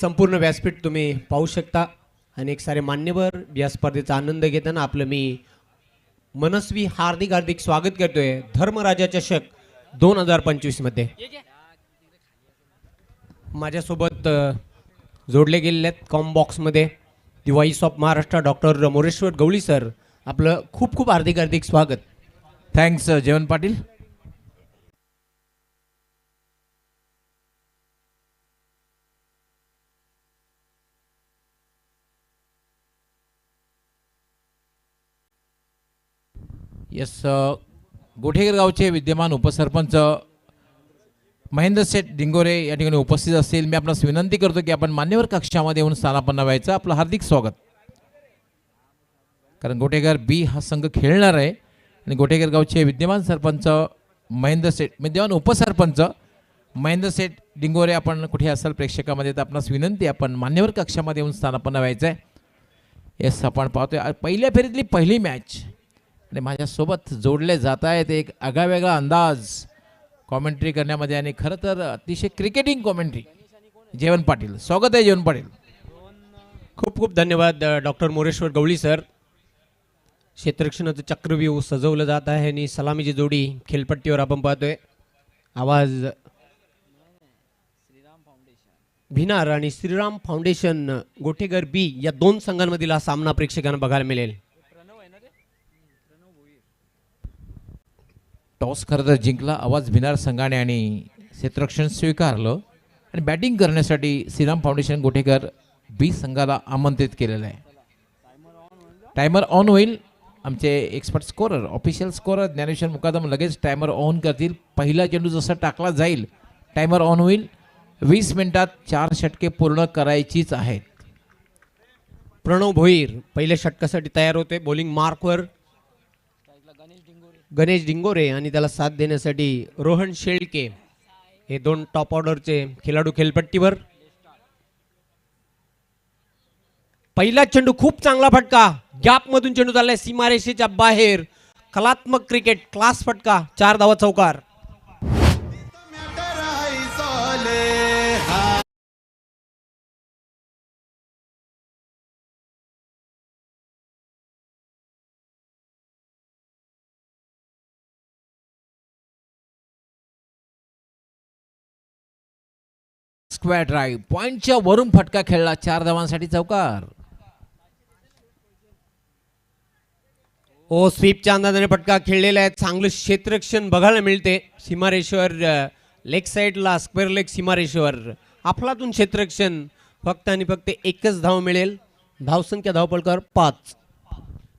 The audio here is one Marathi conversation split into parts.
संपूर्ण व्यासपीठ तुम्ही पाहू शकता. अनेक सारे मान्यवर या स्पर्धेचा आनंद घेताना आपलं मी मनस्वी हार्दिक हार्दिक स्वागत करतोय धर्मराजा चषक 2025 मध्ये. माझ्यासोबत जोडले गेलेले आहेत कॉम बॉक्समध्ये the voice of Maharashtra doctor Moreshwar Gawali sir. आपलं खूप खूप हार्दिक हार्दिक स्वागत. थँक्स जेवण पाटील. यस, गोठेकर गावचे विद्यमान उपसरपंच महेंद्र शेठ डिंगोरे या ठिकाणी उपस्थित असतील. मी आपणास विनंती करतो की आपण मान्यवर कक्षामध्ये येऊन स्थानापन्न व्हायचं. आपलं हार्दिक स्वागत. कारण गोठेकर बी हा संघ खेळणार आहे आणि गोठेकर गावचे विद्यमान सरपंच महेंद्र शेठ, विद्यमान उपसरपंच महेंद्र शेठ डिंगोरे, आपण कुठे असाल प्रेक्षकामध्ये तर आपणास विनंती आपण मान्यवर कक्षामध्ये येऊन स्थानापन्न व्हायचं आहे. येस, आपण पाहतोय पहिल्या फेरीतली पहिली मॅच आणि माझ्यासोबत जोडले जात आहेत एक आगळावेगळा अंदाज कॉमेंट्री करण्यामध्ये आणि खरं तर अतिशय क्रिकेटिंग कॉमेंट्री जेवण पाटील. स्वागत आहे जेवण पाटील. खूप खूप धन्यवाद डॉक्टर मोरेश्वर गवळी सर. क्षेत्ररक्षणाचं चक्रव्यूह सजवलं जात आहे आणि सलामीची जोडी खेळपट्टीवर आपण पाहतोय. आवाज भिनार आणि श्रीराम फाउंडेशन गोठेकर बी या दोन संघांमधील हा सामना प्रेक्षकांना बघायला मिळेल. टॉस खरं तर जिंकला आवाज भिनार संघाने आणि क्षेत्ररक्षण स्वीकारलं आणि बॅटिंग करण्यासाठी श्रीराम फाउंडेशन गोठेकर बी संघाला आमंत्रित केलेलं आहे. टायमर ऑन होईल. आमचे expert scorer official scorer Dnyaneshwar Mukadam लगेच टायमर ऑन करतील. पहिला चेंडू जसा टाकला जाईल टायमर ऑन होईल. 20 मिनिटात 4 षटके पूर्ण करायचीच आहेत. प्रणव भोईर पहिल्या षटकासाठी तयार होते. बॉलिंग मार्कवर गणेश डिंगोरे आणि त्याला साथ देण्यासाठी रोहन शेळके हे दोन टॉप ऑर्डरचे खेळाडू खेळपट्टीवर. पहिला चेंडू खूप चांगला फटका, गॅप मधून चेंडू चाललाय सीमारेषेच्या बाहेर. कलात्मक क्रिकेट, क्लास फटका, 4 धावा चौकार. स्क्वेअर ड्राईव्ह पॉइंटच्या वरून फटका खेळला, 4 धावांसाठी चौकार. ओ स्वीपच्या अंदाजाने फटका खेळलेला आहे. चांगलं क्षेत्ररक्षण बघायला मिळते सीमारेषेवर. लेग साईडला स्क्वेअर लेग सीमारेषेवर अफलातून क्षेत्ररक्षण. फक्त आणि फक्त एकच धाव मिळेल. धावसंख्या धावपळकर 5.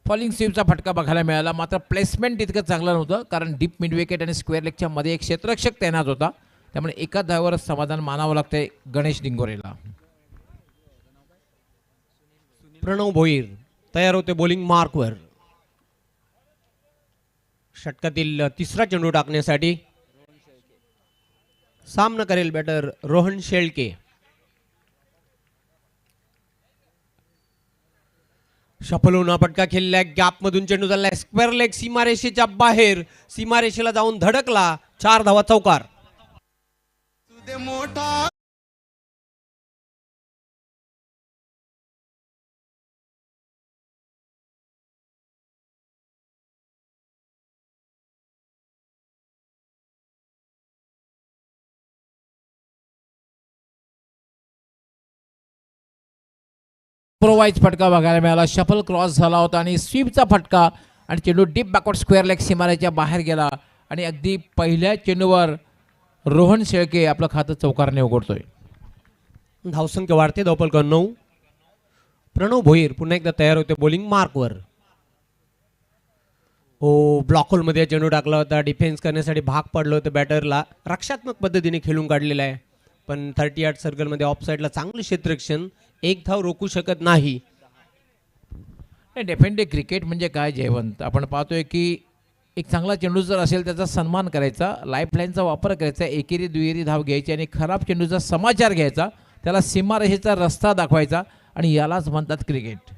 फॉलिंग स्वीपचा फटका बघायला मिळाला, मात्र प्लेसमेंट तितकं चांगलं नव्हतं कारण डीप मिड विकेट आणि स्क्वेअर लेगच्या मध्ये एक क्षेत्ररक्षक तैनात होता. त्यामुळे एका धावावर समाधान मानावं लागतंय गणेश डिंगोरेला. प्रणव भोईर तयार होते बॉलिंग मार्कवर. षटकातील तिसरा चेंडू टाकण्यासाठी सामना करेल बॅटर रोहन शेळके. शफल होऊन फटका खेळलाय, गॅप मधून चेंडू चाललाय स्क्वेअर लेग सीमारेषेच्या बाहेर. सीमारेषेला जाऊन धडकला, 4 धावा चौकार. प्रोवाइज फटका बघायला मिळाला. शफल क्रॉस झाला होता आणि स्वीपचा फटका आणि चेंडू डीप बॅकवर्ड स्क्वेअर लेग सीमारेच्या बाहेर गेला आणि अगदी पहिल्या चेंडूवर रोहन शेळके आपलं खातं चौकारने उघडतोय. धावसंख्या वाढते, धावपळकर 9. प्रणव भोईर पुन्हा एकदा तयार होते बॉलिंग मार्कवर. हो, ब्लॉक होलमध्ये चेंडू टाकला होता. डिफेन्स करण्यासाठी भाग पडलं होतं बॅटरला. रक्षात्मक पद्धतीने खेळून काढलेला आहे, पण 38 सर्कलमध्ये ऑफ साईडला चांगलं क्षेत्ररक्षण. एक धाव रोखू शकत नाही. डेफिनेटली क्रिकेट म्हणजे काय जयवंत, आपण पाहतोय की एक चांगला चेंडू जर असेल त्याचा सन्मान करायचा, लाईफलाईनचा वापर करायचा, एकेरी दुहेरी धाव घ्यायची आणि खराब चेंडूचा समाचार घ्यायचा, त्याला सीमारेषेचा रस्ता दाखवायचा आणि यालाच म्हणतात क्रिकेट.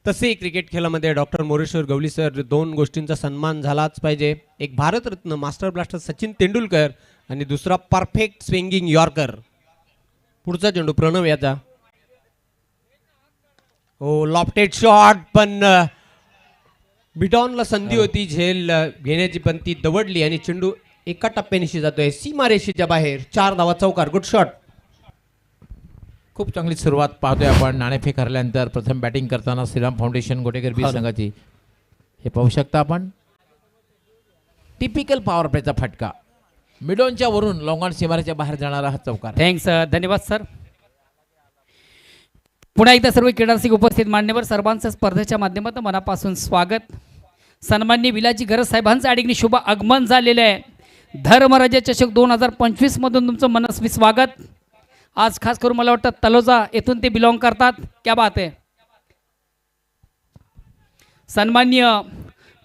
तसे क्रिकेट खेळामध्ये डॉक्टर मोरेश्वर गवळी सर 2 गोष्टींचा सन्मान झालाच पाहिजे. एक भारतरत्न मास्टर ब्लास्टर सचिन तेंडुलकर आणि दुसरा परफेक्ट स्विंगिंग यॉर्कर पुढचा चेंडू प्रणव याचा. हो लॉफ्टेड शॉट पण बिटॉनला संधी होती झेल घेण्याची पण ती दवडली आणि चेंडू एका टप्प्यानिशी जातोय सीमारेषेच्या बाहेर. 4 धावा चौकार. Good shot. खूप चांगली सुरुवात पाहतोय आपण. नाणेफेक हरल्यानंतर प्रथम बॅटिंग करताना श्रीराम फाउंडेशन गोटेकर बी संघाची हे पाहू शकता आपण. टिपिकल पॉवर प्लेचा फटका. मिडॉनच्या वरून लॉंगॉन सीमारेच्या बाहेर जाणारा हा चौकार. थँक्स धन्यवाद सर. पुन्हा एकदा सर्व क्रीडारसिक उपस्थित मान्यवर सर्वांचं स्पर्धेच्या माध्यमातून मनापासून स्वागत. सन्माननीय विलाजी गरज साहेबांचं आडीगणी शुभ आगमन झालेलं आहे. धर्मराजा चषक 2025 मधून तुमचं मनस्वी स्वागत. आज खास करून मला वाटतं तलोजा येथून ते बिलॉंग करतात. क्या बात आहे. सन्माननीय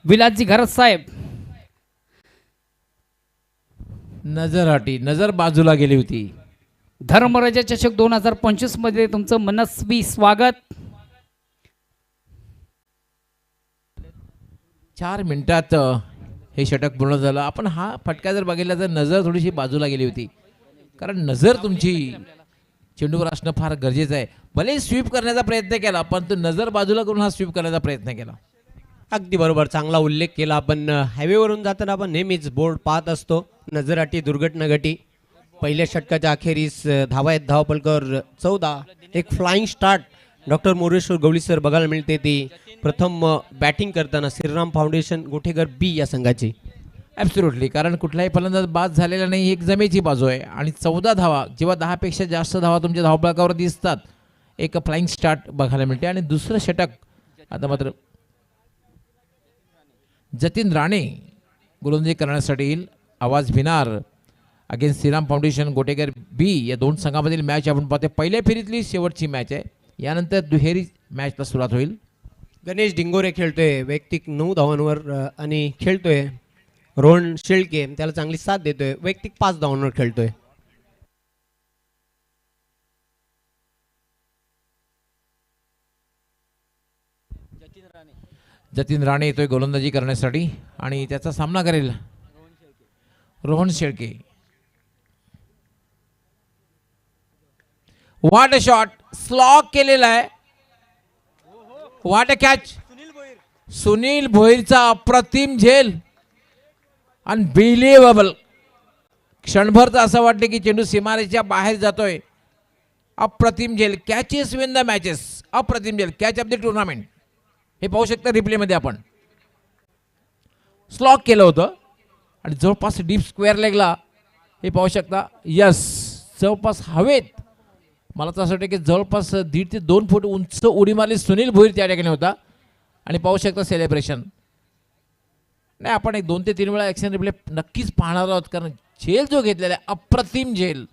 विलाजी गरज साहेब. नजर बाजूला गेली होती. धर्मराजा चषक 2025 मध्ये तुमचं मनस्वी स्वागत. 4 मिनिटात हे षटक पूर्ण झालं. आपण हा फटका जर बघितला तर नजर थोडीशी बाजूला गेली होती. कारण नजर तुमची चेंडूवर असणं फार गरजेचं आहे. भले स्वीप करण्याचा प्रयत्न केला पण तो नजर बाजूला करून हा स्वीप करण्याचा प्रयत्न केला. अगदी बरोबर. चांगला उल्लेख केला. आपण हायवेवरून जाताना आपण नेहमीच बोर्ड पाहत असतो. नजराटी दुर्घटना घटी. पहिल्या षटकाच्या अखेरीस धावा आहेत धावपलकर 14. एक flying start doctor Moreshwar Gawali sir बघायला मिळते. ती प्रथम बॅटिंग करताना श्रीराम फाउंडेशन गोठेकर बी या संघाची. ॲब्सोल्युटली. कारण कुठलाही फलंदाज बाद झालेला नाही. एक जमेची बाजू आहे आणि 14 धावा जेव्हा 10 पेक्षा जास्त धावा तुमच्या धावफलकावर दिसतात एक फ्लाइंग स्टार्ट बघायला मिळते. आणि दुसरं षटक आता मात्र जतीन राणे गोलंदाजी करण्यासाठी येईल. आवाज भिनार अगेन्स्ट श्रीराम फाउंडेशन गोटेकर बी या दोन संघामधील मॅच आपण पाहतो. पहिल्या फेरीतली शेवटची मॅच आहे. यानंतर दुहेरी मॅचला सुरुवात होईल. गणेश डिंगोरे खेळतोय वैयक्तिक 9 धावांवर आणि खेळतोय. रोहन शेळके त्याला चांगली साथ देतोय. वैयक्तिक 5 धावांवर खेळतोय. जतीन राणे येतोय गोलंदाजी करण्यासाठी आणि त्याचा सामना करेल रोहन शेळके. वाट शॉट स्लॉक केलेला आहे. वाट कॅच. सुनील भोईरचा अप्रतिम झेल. अनबिलिव्हेबल. क्षणभर तर असं वाटतं की चेंडू सीमारेच्या बाहेर जातोय. अप्रतिम झेल. Catches win the matches. अप्रतिम झेल. Catch of the tournament. हे पाहू शकता रिप्लेमध्ये आपण. स्लॉक केलं होतं आणि जवळपास डीप स्क्वेअर लेगला हे पाहू शकता. यस जवळपास हवेत. मला तर असं वाटतं की जवळपास 1.5 ते 2 फूट उंच उडी मारली सुनील भोईर त्या ठिकाणी होता. आणि पाहू शकता सेलिब्रेशन. नाही आपण एक 2 ते 3 वेळा ॲक्शन रिप्ले नक्कीच पाहणार आहोत. कारण झेल जो घेतलेला आहे अप्रतिम झेल.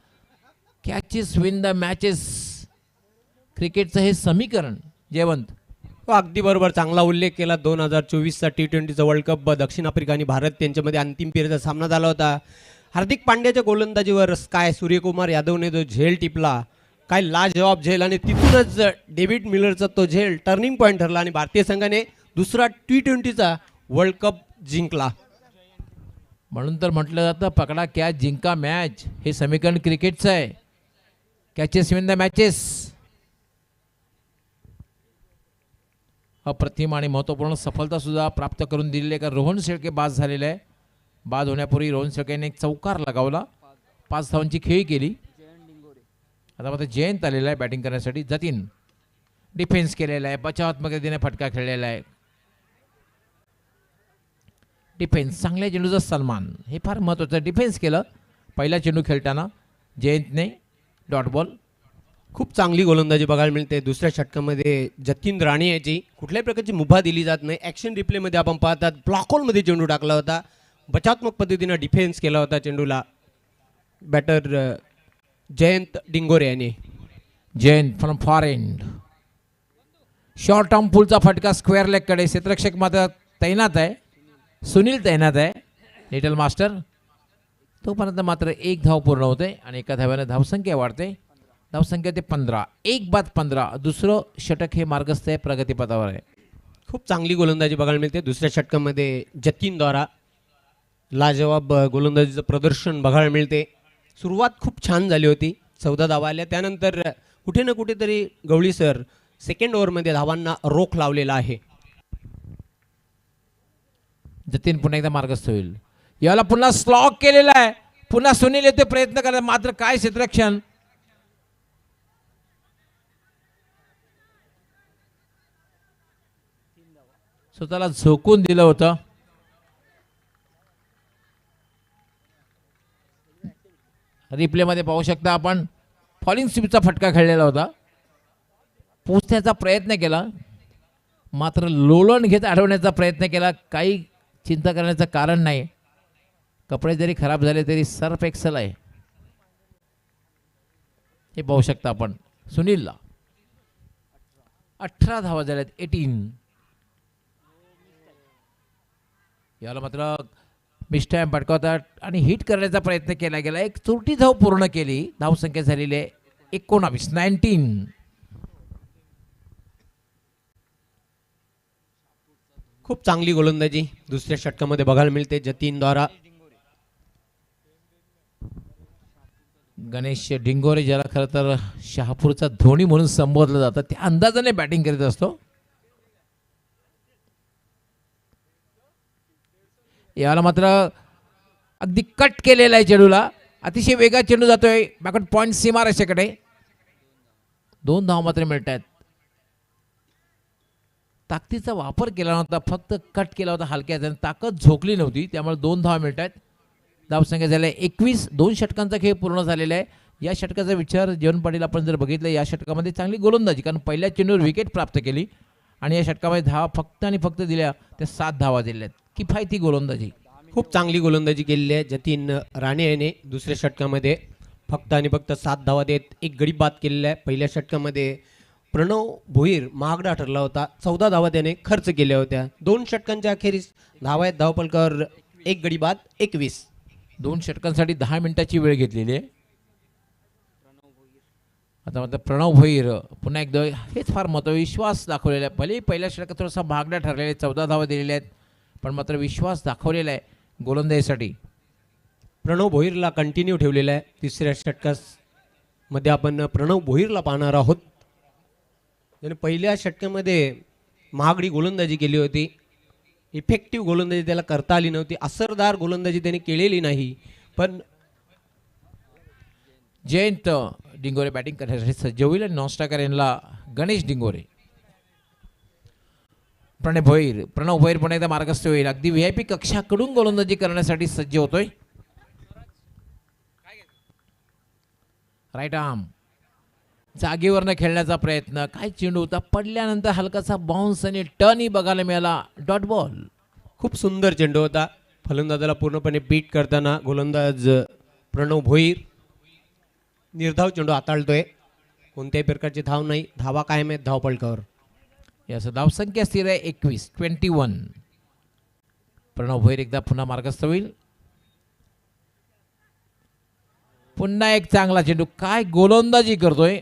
Catches win the matches. क्रिकेटचं हे समीकरण जयवंत. अगदी बरोबर. चांगला उल्लेख केला. 2024चा T20चा वर्ल्ड कप दक्षिण आफ्रिका आणि भारत यांच्यामध्ये अंतिम फेरीचा सामना झाला होता. हार्दिक पांड्याच्या गोलंदाजीवर काय सूर्यकुमार यादवने जो झेल टिपला काय लाजवाब झेल आणि तिथूनच डेव्हिड मिलरचा तो झेल टर्निंग पॉईंट ठरला आणि भारतीय संघाने दुसरा T20चा वर्ल्ड कप जिंकला. म्हणून तर म्हटलं जातं पकडा कॅच जिंका मॅच. हे समीकरण क्रिकेटचं आहे. Catches win the matches. अप्रतिम आणि महत्त्वपूर्ण सफलता सुद्धा प्राप्त करून दिलेली आहे. का रोहन शेळके बाद झालेला आहे. बाद होण्यापूर्वी रोहन शेळकेने एक चौकार लगावला. 5 धावांची खेळी केली. आता मात्र जयंत आलेला आहे बॅटिंग करण्यासाठी. जतीन डिफेन्स केलेला आहे. बचावात्मक रीतीने फटका खेळलेला आहे. डिफेन्स चांगल्या चेंडूचा सन्मान हे फार महत्त्वाचं. डिफेन्स केलं पहिला चेंडू खेळताना जयंतने. Dot ball. खूप चांगली गोलंदाजी बघायला मिळते. दुसऱ्या षटकामध्ये जतीन राणे याची कुठल्याही प्रकारची मुभा दिली जात नाही. ॲक्शन रिप्लेमध्ये आपण पाहतात ब्लॉक होलमध्ये चेंडू टाकला होता. बचात्मक पद्धतीनं डिफेन्स केला होता चेंडूला बॅटर जयंत डिंगोरे यांनी. Jayant from far end. Short arm पुलचा फटका स्क्वेअर लेगकडे. क्षेत्ररक्षक मात्र तैनात आहे. सुनील तैनात आहे. Little master. तोपर्यंत मात्र 1 धाव पूर्ण होते आणि एका धाव्याने धावसंख्या वाढते. धावसंख्या ते 15. 1 बाद 15. दुसरं षटक हे मार्गस्थ आहे प्रगतीपथावर आहे. खूप चांगली गोलंदाजी बघायला मिळते. दुसऱ्या षटकामध्ये जतीनद्वारा लाजवाब गोलंदाजीचं प्रदर्शन बघायला मिळते. सुरुवात खूप छान झाली होती. 14 धावा आल्या. त्यानंतर कुठे ना कुठेतरी गवळी सर सेकंड ओव्हरमध्ये धावांना रोख लावलेला आहे. जतीन पुन्हा एकदा मार्गस्थ होईल. याला पुन्हा स्लॉक केलेला आहे. पुन्हा सुनील येते प्रयत्न करत, मात्र काय क्षेत्ररक्षण. स्वतःला झोकून दिलं होतं. रिप्ले मध्ये पाहू शकता आपण फॉलिंग स्वीपचा फटका खेळलेला होता. पोचण्याचा प्रयत्न केला, मात्र लोळण घेत अडवण्याचा प्रयत्न केला. काही चिंता करण्याचं कारण नाही. कपडे जरी खराब झाले तरी सर्फ एक्सल आहे, हे पाहू शकता आपण. सुनीलला 18 धावा झाल्यात, 18. याला मात्र मिस्टाईम पटकावतात आणि हिट करण्याचा प्रयत्न केला गेला. एक चोरटी धाव पूर्ण केली. धावसंख्या झालेली आहे 19. खूप चांगली गोलंदाजी दुसऱ्या षटकामध्ये बघायला मिळते जतीनद्वारा. गणेश डिंगोरे, ज्याला खरं तर शहापूरचा धोनी म्हणून संबोधलं जातं, त्या अंदाजाने बॅटिंग करीत असतो. याला मात्र अगदी कट केलेला आहे चेंडूला. अतिशय वेगात चेंडू जातोय बॅकवर्ड पॉईंट सीमारेषेकडे. 2 धावा मात्र मिळत आहेत. ताकदीचा वापर केला नव्हता, फक्त कट केला होता हलक्यात, ताकद झोकली नव्हती, त्यामुळे 2 धावा मिळत आहेत. धावसंख्या झाल्या 21. 2 षटकांचा खेळ पूर्ण झालेला आहे. या षटकाचा विचार जीवन पाटील आपण जर बघितलं, या षटकामध्ये चांगली गोलंदाजी, कारण पहिल्या चेंडूवर विकेट प्राप्त केली आणि या षटकामध्ये धावा फक्त आणि फक्त दिल्या त्या 7 धावा दिल्या आहेत. किफायती गोलंदाजी, खूप चांगली गोलंदाजी केलेली आहे जतीन राणे याने. दुसऱ्या षटकामध्ये फक्त आणि फक्त 7 धावा देत एक गडी बाद केलेला आहे. पहिल्या षटकामध्ये प्रणव भोईर महागडा ठरला होता. 14 धावा त्याने खर्च केल्या होत्या. 2 षटकांच्या अखेरीस धावा आहेत धावपलकावर, एक गडी बाद 21. 2 षटकांसाठी 10 मिनिटाची वेळ घेतलेली आहे. आता मात्र प्रणव भोईर पुन्हा एकदा हेच फार महत्त्वाचा विश्वास दाखवलेला आहे. भले पहिल्या षटकात थोडासा भागडा ठरलेला आहे, 14 धावा दिलेल्या आहेत, पण मात्र विश्वास दाखवलेला आहे गोलंदाजीसाठी. प्रणव भोईरला कंटिन्यू ठेवलेला आहे. तिसऱ्या षटकामध्ये आपण प्रणव भोईरला पाहणार आहोत. त्याने पहिल्या षटकामध्ये महागडी गोलंदाजी केली होती. इफेक्टिव्ह गोलंदाजी त्याला करता आली नव्हती. असरदार गोलंदाजी त्याने केलेली नाही. पण जयंत डिंगोरे बॅटिंग करण्यासाठी सज्ज होईल आणि नॉनस्ट्रायकर यांना गणेश डिंगोरे. प्रणव भोईर पण एकदा मार्गस्थ होईल. अगदी VIP कक्षाकडून गोलंदाजी करण्यासाठी सज्ज होतोय. राईट आर्म जागेवरनं खेळण्याचा प्रयत्न. काय चेंडू होता, पडल्यानंतर हलकासा बाउन्स आणि टर्नही बघायला मिळाला. Dot ball. खूप सुंदर चेंडू होता. फलंदाजाला पूर्णपणे बीट करताना गोलंदाज प्रणव भोईर निर्धाव चेंडू हाताळतोय. कोणत्याही प्रकारची धाव नाही. धावा कायम आहेत धावपलकावर. याचं धावसंख्या स्थिर आहे 21. प्रणव भोईर एकदा पुन्हा मार्गस्थ होईल. पुन्हा एक चांगला चेंडू. काय गोलंदाजी करतोय.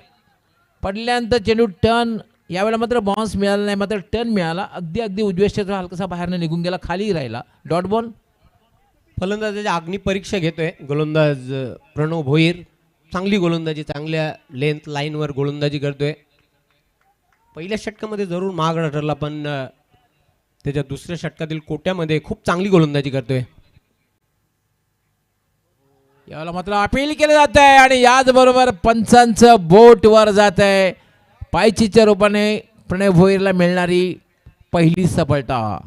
पडल्यानंतर चेंडू टर्न, यावेळेला मात्र बाउन्स मिळाला नाही, मात्र टर्न मिळाला. अगदी उजव्या क्षेत्र हलकासा बाहेरनं निघून गेला, खाली राहिला. Dot ball. फलंदाजाची अग्नी परीक्षा घेतोय गोलंदाज प्रणव भोईर. चांगली गोलंदाजी, चांगल्या लेंथ लाईनवर गोलंदाजी करतोय. पहिल्या षटकामध्ये जरूर महागडा ठरला, पण त्याच्या दुसऱ्या षटकातील कोट्यामध्ये खूप चांगली गोलंदाजी करतोय. याला मात्र अपील केलं जात आहे आणि याचबरोबर पंचांचं बोट वर जात आहे. पायचीच्या रूपाने प्रणव भोईरला मिळणारी पहिली सफलता.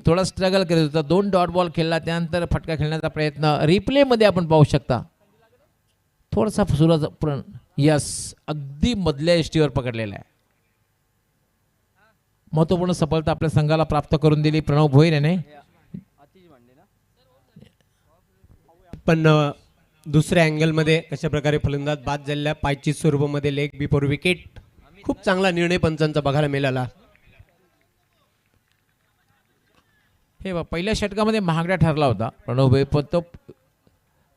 थोडा स्ट्रगल करत होता. 2 डॉट बॉल खेळला, त्यानंतर फटका खेळण्याचा प्रयत्न रिप्ले मध्ये आपण पाहू शकता. थोडासा सुरुवात, यस, अगदी मधल्या एसटीवर पकडलेला आहे. महत्वपूर्ण सफलता आपल्या संघाला प्राप्त करून दिली प्रणव भोईर याने. पण दुसऱ्या अँगलमध्ये कशा प्रकारे फलंदाज बाद झालेला, पायची स्वरूपामध्ये लेग बिफोर विकेट. खूप चांगला निर्णय पंचांचा बघायला मिळाला. हे पहिल्या षटकामध्ये महागडा ठरला होता प्रणव भोईर, पण तो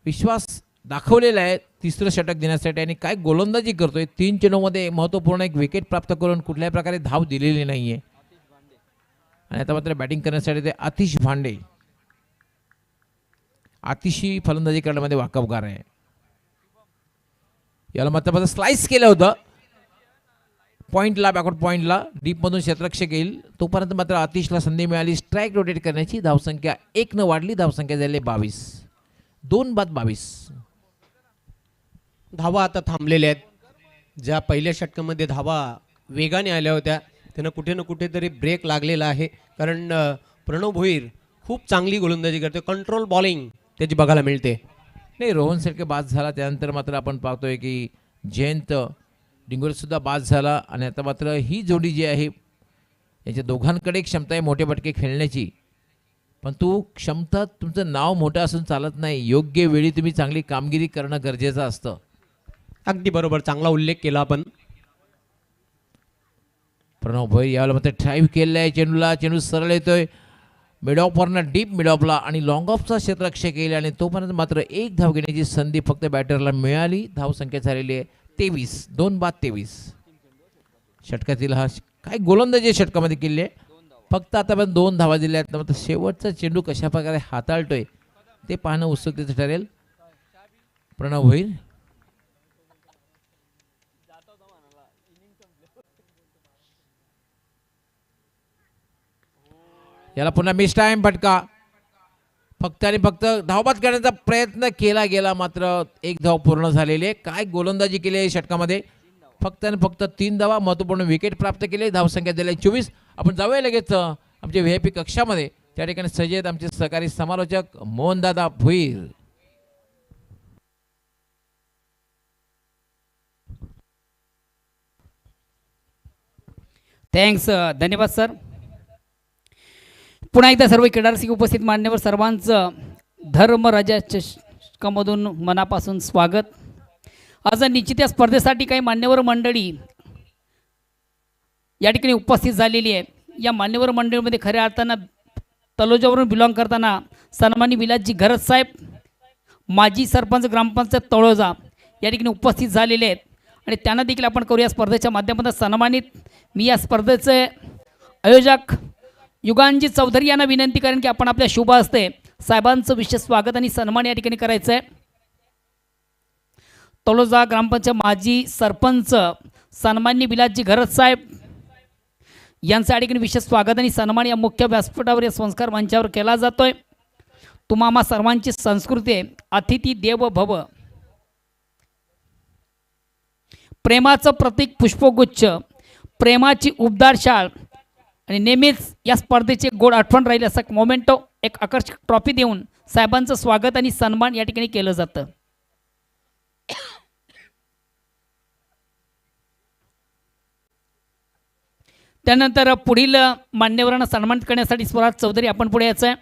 विश्वास दाखवलेला आहे तिसरं षटक देण्यासाठी. आणि काय गोलंदाजी करतोय. 3 चेंडूमध्ये महत्त्वपूर्ण एक विकेट प्राप्त करून कुठल्याही प्रकारे धाव दिलेली नाहीये. आणि आता मात्र बॅटिंग करण्यासाठी ते आतिश भांडे. अतिशय फलंदाजी करण्यामध्ये वाकबगार आहे. याला मात्र स्लाइस केलं होतं पॉईंटला, बॅकवर्ड पॉईंटला, डीपमधून क्षेत्ररक्षक येईल तोपर्यंत मात्र आतिशला संधी मिळाली स्ट्राईक रोटेट करण्याची. धावसंख्या 1 न वाढली, धावसंख्या झाली 22. 2 बाद 22. धावा आता थांबलेल्या आहेत. ज्या पहिल्या षटकामध्ये धावा वेगाने आल्या होत्या त्यांना कुठे ना कुठेतरी ब्रेक लागलेला आहे. कारण प्रणव भोईर खूप चांगली गोलंदाजी करते, कंट्रोल बॉलिंग त्याची बघायला मिळते. नाही, रोहन शेळके बाद झाला त्यानंतर मात्र आपण पाहतोय की जयंत डिंगोरेसुद्धा बाद झाला. आणि आता मात्र ही जोडी जी आहे यांच्या दोघांकडे क्षमता आहे मोठे फटके खेळण्याची. पण तू क्षमता, तुमचं नाव मोठं असून चालत नाही, योग्य वेळी तुम्ही चांगली कामगिरी करणं गरजेचं असतं. अगदी बरोबर, चांगला उल्लेख केला आपण. प्रणव भोईर यावेळेला मात्र ड्राईव्ह केलेला आहे चेंडूला. चेंडू सरळ येतोय मिड ऑफवरनं डीप मिड ऑफला आणि लॉंग ऑफचा क्षेत्ररक्षक येईल आणि तोपर्यंत मात्र 1 धाव घेण्याची संधी फक्त बॅटरला मिळाली. धावसंख्या झालेली आहे 23. 2 बाद 23. षटकातील हा काय गोलंदाजी षटकामध्ये केली आहे. फक्त आतापर्यंत 2 धावा दिल्या आहेत. मात्र शेवटचा चेंडू कशा प्रकारे हाताळतोय ते पाहणं उत्सुकतेचं ठरेल. प्रणव भोईर याला पुन्हा मिस टाइम फटका. फक्त आणि फक्त धावबाद करण्याचा प्रयत्न केला गेला, मात्र 1 धाव पूर्ण झालेली आहे. काय गोलंदाजी केली आहे षटकामध्ये. फक्त आणि फक्त 3 धावा, महत्त्वपूर्ण विकेट प्राप्त केले. धावसंख्या दिली 24. आपण जाऊया लगेच आमच्या VIP कक्षामध्ये. त्या ठिकाणी सज्ज आहेत आमचे सहकारी समालोचक मोहनदादा भोईर. थँक्स, धन्यवाद सर. पुन्हा एकदा सर्व क्रीडारसिक उपस्थित मान्यवर सर्वांचं धर्मराजा चषकामधून मनापासून स्वागत. आज निश्चित या स्पर्धेसाठी काही मान्यवर मंडळी या ठिकाणी उपस्थित झालेली आहे. या मान्यवर मंडळीमध्ये खऱ्या अर्थानं तलोजावरून बिलॉंग करताना सन्माननीय विलासजी घरत साहेब, माजी सरपंच ग्रामपंचायत तळोजा या ठिकाणी उपस्थित झालेले आहेत आणि त्यांना देखील आपण करूया स्पर्धेच्या माध्यमातून सन्मानित. मी या स्पर्धेचे आयोजक युगांजी चौधरी यांना विनंती करेन की आपण आपल्या शुभ हस्ते साहेबांचं विशेष स्वागत आणि सन्मान या ठिकाणी करायचं आहे. तळोजा ग्रामपंचायत माजी सरपंच सन्माननीय विलासजी घरत साहेब यांचं या ठिकाणी विशेष स्वागत आणि सन्मान या मुख्य व्यासपीठावर या संस्कार मंचावर केला जातोय. तुम्हा सर्वांची संस्कृती आहे अतिथी देव भव. प्रेमाचं प्रतीक पुष्पगुच्छ, प्रेमाची उबदार शाळ आणि नेहमीच या स्पर्धेचे गोड आठवण राहील असा मोमेंटो, एक आकर्षक ट्रॉफी देऊन साहेबांचं स्वागत आणि सन्मान या ठिकाणी केलं जातं. त्यानंतर पुढील मान्यवरांना सन्मानित करण्यासाठी स्वराज चौधरी आपण पुढे यायचं आहे.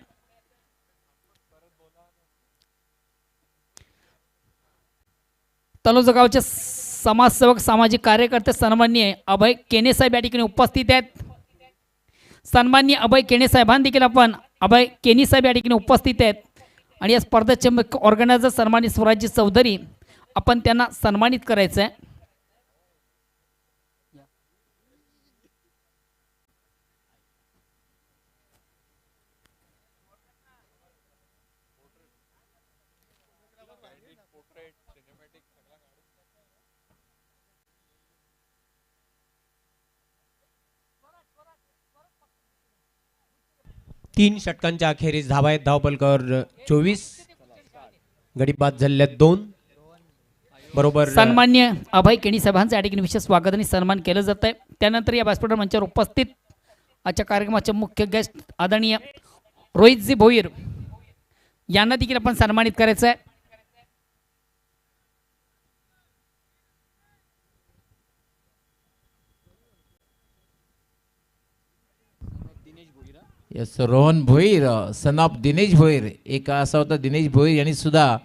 तलोजा गावचे समाजसेवक सामाजिक कार्यकर्ते सन्माननीय अभय केने साहेब या ठिकाणी उपस्थित आहेत. सन्माननीय अभय केने साहेबांनी देखील आपण अभय केनी साहेब या ठिकाणी उपस्थित आहेत आणि या स्पर्धेचे मुख्य ऑर्गनायझर सन्माननीय स्वराज्य चौधरी आपण त्यांना सन्मानित करायचं आहे. तीन षटकांच्या अखेरीस धावा आहेत. धावपलकावर 24, गडी बाद झालेल्या 2. बरोबर सन्मान्य अभय केणी साहेबांचं या ठिकाणी विशेष स्वागत आणि सन्मान केलं जात आहे. त्यानंतर या व्यासपीठ मंचावर उपस्थित आजच्या कार्यक्रमाचे मुख्य गेस्ट आदरणीय रोहितजी भोईर यांना देखील आपण सन्मानित करायचं आहे. Yes, Rohan Bhoir son of Dinesh Bhoir. एक असा होता दिनेश भोईर यांनी सुद्धा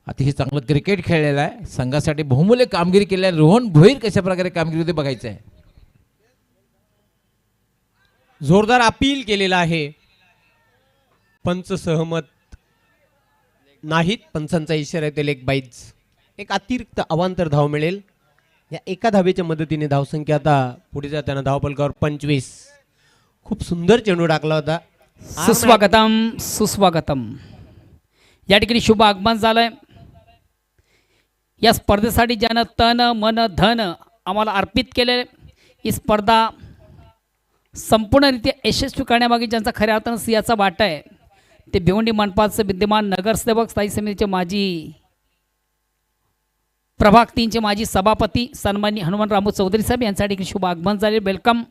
अतिशय चांगलं क्रिकेट खेळलेलं आहे, संघासाठी बहुमूल्य कामगिरी केली आहे. रोहन भोईर कशा प्रकारे कामगिरी होते बघायचं आहे. जोरदार अपील केलेला आहे. पंच सहमत नाहीत, पंचांचा इशारा आहे. लेग बाईज एक अतिरिक्त अवांतर धाव मिळेल. या एका धावेच्या मदतीने धावसंख्या आता पुढे जाताना धावपलकावर 25. खूप सुंदर चेंडू टाकला होता. सुस्वागतम सुस्वागतम. या ठिकाणी शुभ आगमन झालंय. या स्पर्धेसाठी ज्यानं तन मन धन आम्हाला अर्पित केले, ही स्पर्धा संपूर्णरित्या यशस्वी करण्यामागे ज्यांचा खऱ्या अर्थानं सिंहाचा वाटा आहे ते भिवंडी मनपाचे विद्यमान नगरसेवक, स्थायी समितीचे माजी प्रभाग 3चे माजी सभापती सन्माननीय हनुमंतराव चौधरी साहेब यांच्यासाठी शुभ आगमन झाले. वेलकम.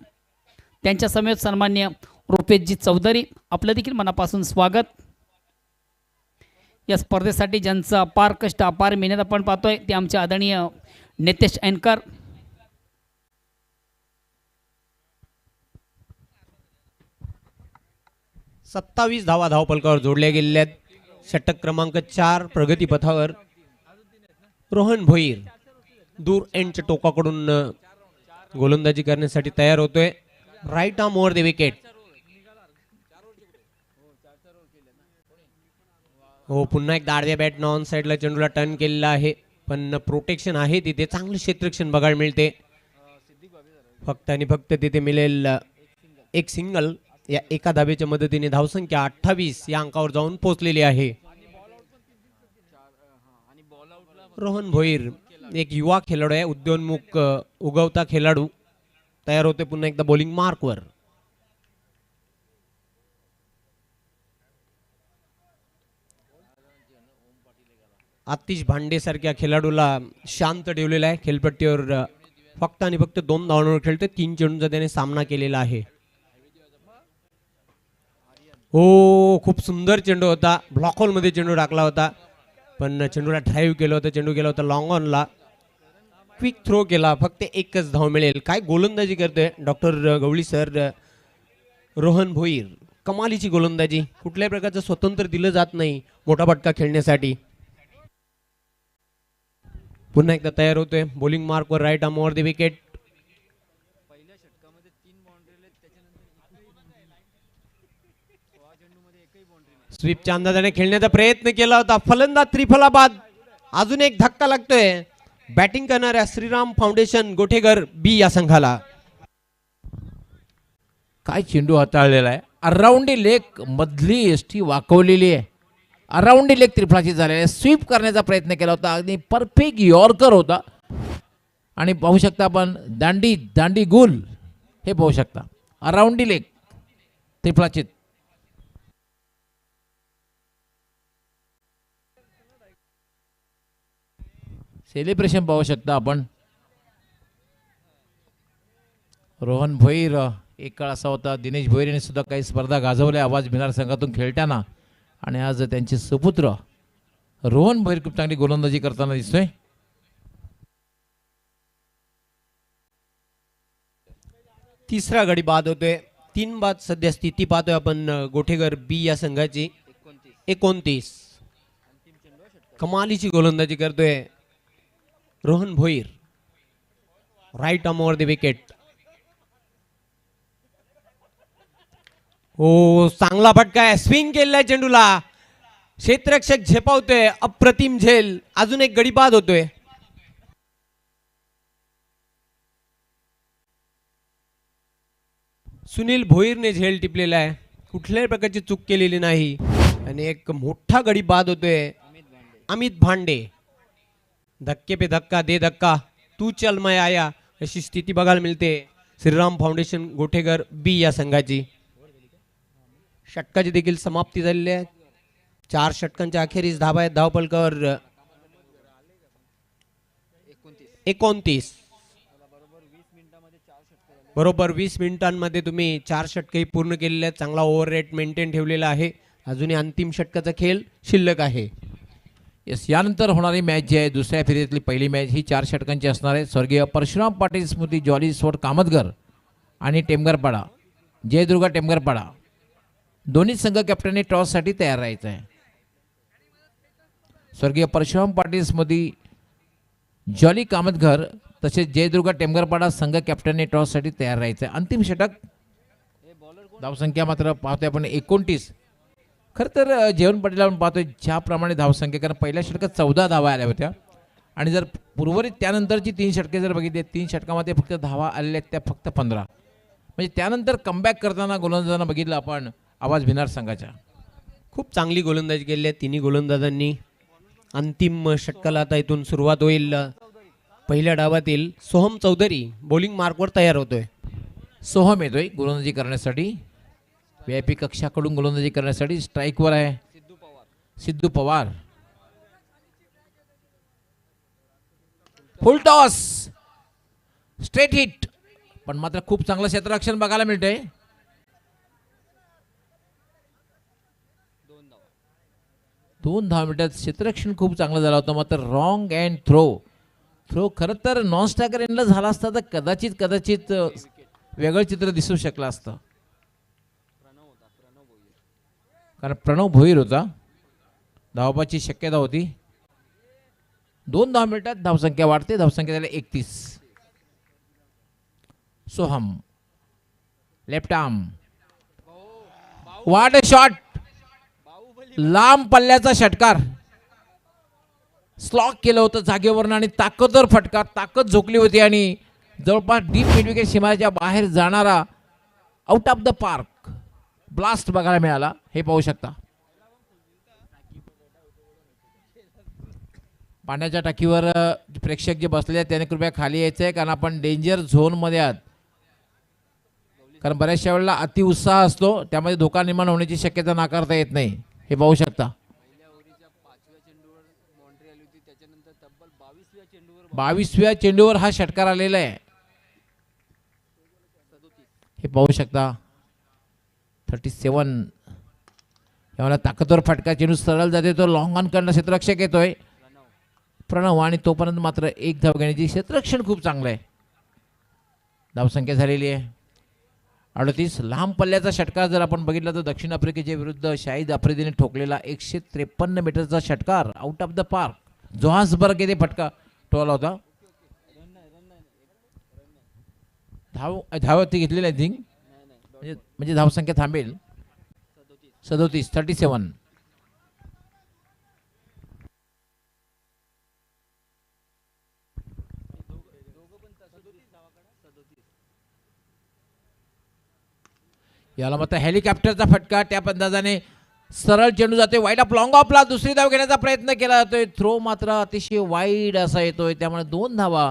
त्यांच्या समेत सन्माननीय रुपेशजी चौधरी, आपलं देखील मनापासून स्वागत. या स्पर्धेसाठी ज्यांचं अपार कष्ट अपार मेहनत आपण पाहतोय ते आमचे आदरणीय नितेश ऐनकर. सत्तावीस धावा धावपलकावर जोडल्या गेलेल्या आहेत. षटक क्रमांक 4 प्रगतीपथावर रोहन भोईर दूर एंडच्या टोकाकडून गोलंदाजी करण्यासाठी तयार होतोय. Right arm over the wicket. हो, पुन्हा एकदा आडव्या बॅटनं ऑन साईडला चेंडूला टर्न केलेला आहे, पण प्रोटेक्शन आहे तिथे. चांगलं क्षेत्ररक्षण बघायला मिळते. फक्त आणि फक्त तिथे मिळेल एक सिंगल. या एका धावेच्या मदतीने धावसंख्या 28 या अंकावर जाऊन पोहोचलेली आहे. रोहन भोईर एक युवा खेळाडू आहे, उद्योन्मुख उगवता खेळाडू तयार होते पुन्हा एकदा बॉलिंग मार्कवर. आतिश भांडे सारख्या खेळाडूला शांत ठेवलेला आहे खेळपट्टीवर. फक्त आणि फक्त 2 धावांवर खेळते. 3 चेंडूंचा त्याने सामना केलेला आहे. हो, खूप सुंदर चेंडू होता. ब्लॉक होल मध्ये चेंडू टाकला होता, पण चेंडूला ड्राईव्ह केलं होतं. चेंडू गेला होता लॉंग ऑनला. क्विक थ्रो केला, फक्त एकच धाव मिळेल. काय गोलंदाजी करतोय डॉक्टर गवळी सर. रोहन भोईर कमालीची गोलंदाजी. कुठल्याही प्रकारचं स्वतंत्र दिलं जात नाही मोठा फटका खेळण्यासाठी. पुन्हा एकदा तयार होतोय बॉलिंग मार्कवर. Right arm over the wicket. स्वीपच्या अंदाजाने खेळण्याचा प्रयत्न केला होता. फलंदाज त्रिफलाबाद. अजून एक धक्का लागतोय बॅटिंग करणाऱ्या श्रीराम फाउंडेशन गोठेघर बी या संघाला. काय चेंडू हाताळलेला आहे. अराउंड लेग मधली एसटी वाकवलेली आहे. अराउंड लेग त्रिफळाची झालेली आहे. स्वीप करण्याचा प्रयत्न केला होता. अगदी परफेक्ट यॉर्कर होता. आणि पाहू शकता आपण दांडी गुल हे पाहू शकता. Around leg त्रिफळाची. सेलिब्रेशन पाहू शकता आपण. रोहन भोईर एक काळ असा होता. दिनेश भोईर यांनी सुद्धा काही स्पर्धा गाजवल्या आवाज भिनार संघातून खेळताना. आणि आज त्यांचे सुपुत्र रोहन भोईर खूप चांगली गोलंदाजी करताना दिसतोय. तिसरा गडी बाद होतोय. 3 बाद सध्या स्थिती पाहतोय आपण गोठेघर बी या संघाची. 29 कमालीची गोलंदाजी करतोय Rohan Bhoir. Right arm over the wicket. हो, चांगला फटका आहे. स्विंग केलेला चेंडूला. क्षेत्ररक्षक झेपावतोय. अप्रतिम झेल. अजून एक गडी बाद होतोय. सुनील भोईरने झेल टिपलेला आहे. कुठल्याही प्रकारची चूक केलेली नाही. आणि एक मोठा गडी बाद होतोय अमित भांडे. धक्के पे धक्का दे धक्का तू चल मैं आया अशी स्थिती बघायला मिळते श्रीराम फाउंडेशन गोठेघर बी या संघाची. षटकाची देखील समाप्ती झालेली आहे. 4 षटकांच्या अखेरीस धावा आहेत धावपलकावर. 29 बरोबर 20 मिनिटांमध्ये तुम्ही 4 षटकही पूर्ण केलेले आहेत. चांगला ओव्हर रेट मेंटेन ठेवलेला आहे. अजूनही अंतिम षटकाचा खेळ शिल्लक आहे. यस, यानंतर होणारी मॅच जी आहे दुसऱ्या फेरीतली पहिली मॅच ही 4 षटकांची असणार आहे. स्वर्गीय परशुराम पाटील स्मृती जॉली स्पोर्ट कामतगर आणि टेमगरपाडा जयदुर्गा टेमगरपाडा दोन्ही संघ कॅप्टनने टॉससाठी तयार राहायचं आहे. स्वर्गीय परशुराम पाटील स्मृती जॉली कामतघर तसेच जयदुर्गा टेमगरपाडा संघ कॅप्टनने टॉससाठी तयार राहायचं आहे. अंतिम षटक धावसंख्या मात्र पाहतोय आपण 29. खरं तर जेवण पडलेला आपण पाहतोय ज्याप्रमाणे धावसंख्या, कारण पहिल्या षटकात 14 धावा आल्या होत्या आणि जर उर्वरित त्यानंतरची 3 षटके जर बघितले 3 षटकामध्ये फक्त धावा आलेल्या आहेत त्या फक्त 15. म्हणजे त्यानंतर कमबॅक करताना गोलंदाजांना बघितलं आपण आवाज भिनार संघाच्या. खूप चांगली गोलंदाजी केली आहे तिन्ही गोलंदाजांनी. अंतिम षटकाला आता इथून सुरुवात होईल. पहिल्या डावातील सोहम चौधरी बॉलिंग मार्कवर तयार होतोय. सोहम येतोय गोलंदाजी करण्यासाठी. VIP कक्षाकडून गोलंदाजी करण्यासाठी स्ट्राईकवर आहे सिद्धू पवार. फुल टॉस स्ट्रेट हिट, पण मात्र खूप चांगलं क्षेत्ररक्षण बघायला मिळतंय. दोन धाव मिळतात. क्षेत्ररक्षण खूप चांगलं झालं होतं, मात्र रॉंग अँड थ्रो खरं तर नॉन स्ट्रायकर एंडला झाला असता तर कदाचित वेगळं चित्र दिसू शकलं असतं, कारण प्रणव भोईर होता. धावपाची शक्यता होती. 2 धाव मिळतात. धावसंख्या वाढते. धावसंख्या झाली 31. सोहम लेफ्ट आर्म वाट शॉट, लांब पल्ल्याचा षटकार. स्लॉक केलं होतं जागेवरनं आणि ताकदवर फटका. ताकद झोकली होती आणि जवळपास डीप मिड विकेट सीमाच्या बाहेर जाणारा out of the park blast बघायला मिळाला. हे पाहू शकता. पाण्याच्या टाकीवर प्रेक्षक जे बसले आहेत त्याने कृपया खाली यायचं आहे, कारण आपण डेंजर झोनमध्ये आहात. कारण बऱ्याचशा वेळेला अतिउत्साह असतो, त्यामध्ये धोका निर्माण होण्याची शक्यता नाकारता येत नाही. हे पाहू शकता. 22व्या चेंडूवर हा षटकार आलेला आहे. हे पाहू शकता. 37. याला ताकदवर फटका. चेंडू सरळ जाते. तो लॉंग ऑन करणं क्षेत्ररक्षक येतोय प्रणव, आणि तोपर्यंत मात्र 1 धाव घेण्याची. क्षेत्ररक्षण खूप चांगलं आहे. धावसंख्या झालेली आहे 38. लांब पल्ल्याचा षटकार जर आपण बघितला तर दक्षिण आफ्रिकेच्या विरुद्ध शाहिद आफ्रिदीने ठोकलेला 153 मीटरचा षटकार out of the park. Johannesburg येथे फटका ठोकला होता. धावती घेतलेली आय थिंक, म्हणजे धावसंख्या थांबेल. 37. याला मात्र हेलिकॉप्टरचा फटका. त्या अंदाजाने सरळ चेंडू जाते वाईड ऑफ लॉंग ऑफला. दुसरी धाव घेण्याचा प्रयत्न केला जातोय. थ्रो मात्र अतिशय वाईड असा येतोय, त्यामुळे 2 धावा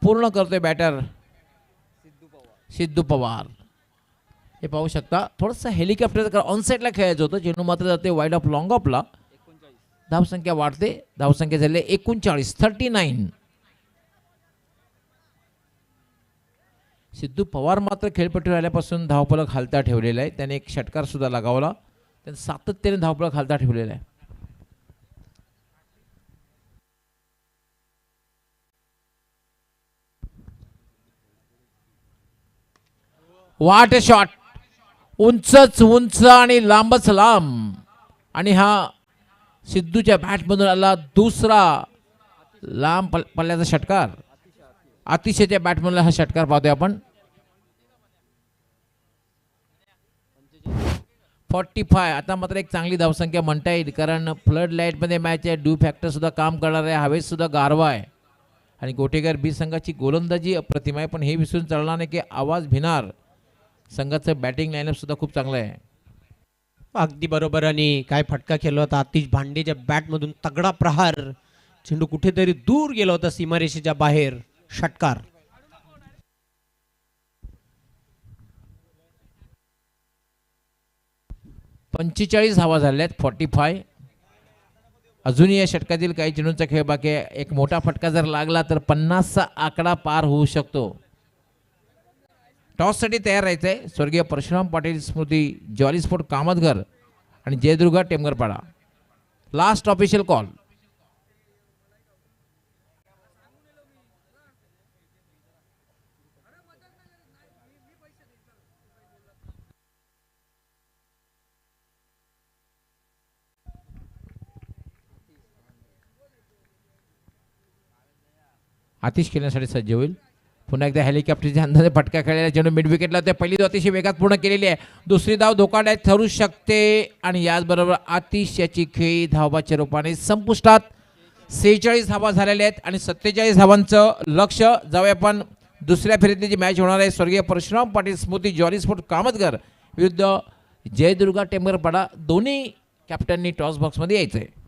पूर्ण करतोय बॅटर सिद्धू पवार. हे पाहू शकता. थोडंसं हेलिकॉप्टर ऑन साईडला खेळायचं होतं. चेंडू मात्र जाते वाईड ऑफ लॉंग ऑफला. धावसंख्या वाढते. धावसंख्या झाली 39. 39. सिद्धू पवार मात्र खेळपट्टीवर आल्यापासून धावफलक खालता ठेवलेला आहे. त्याने एक षटकार सुद्धा लगावला. त्याने सातत्याने धावफलक खालता ठेवलेला आहे. वाट शॉट, उंचच उंच आणि लांबच लांब, आणि हा सिद्धूच्या बॅटमधून आला दुसरा लांब पल्ल्याचा षटकार. अतिशयच्या बॅटमधला हा षटकार पाहतोय आपण. 45. आता मात्र एक चांगली धावसंख्या म्हणता येईल, कारण फ्लड लाईटमध्ये मॅच आहे. ड्यू फॅक्टर सुद्धा काम करणार आहे. हवेत सुद्धा गारवा आहे आणि गोटेकर बी संघाची गोलंदाजी अप्रतिम आहे. पण हे विसरून चालणार नाही की आवाज भिनार संघाचं बॅटिंग लाईनअप सुद्धा खूप चांगलं आहे. अगदी बरोबर. आणि काय फटका केला होता आतिश भांडेच्या बॅटमधून. तगडा प्रहार. चेंडू कुठेतरी दूर गेला होता सीमारेषेच्या बाहेर. षटकार. पंचेचाळीस धावा झाल्यात. 45. अजूनही या षटकातील काही चेंडूंचा खेळ बाकी आहे. एक मोठा फटका जर लागला तर 50चा आकडा पार होऊ शकतो. टॉससाठी तयार राहायचं आहे. स्वर्गीय परशुराम पाटील स्मृती जॉली स्पोर्ट कामतघर आणि Jaydurga Temgarpada. Last official call. Atish खेळण्यासाठी सज्ज होईल. पुन्हा एकदा हेलिकॉप्टरच्या अंदाजे फटका खेळलेला चेंडू मिड विकेटला. त्या पहिली धाव अतिशय वेगात पूर्ण केलेली आहे. दुसरी धाव धोकादायक ठरू शकते आणि याचबरोबर आतिश याची खेळी धावाच्या रूपाने संपुष्टात. 46 धावा झालेल्या आहेत आणि 47 धावांचं लक्ष. जाऊया आपण दुसऱ्या फेरीतली जी मॅच होणार आहे स्वर्गीय परशुराम पाटील स्मृती जॉली स्पोर्ट कामतघर विरुद्ध जयदुर्गा टेमगरपाडा. दोन्ही कॅप्टननी टॉस बॉक्समध्ये यायचं आहे.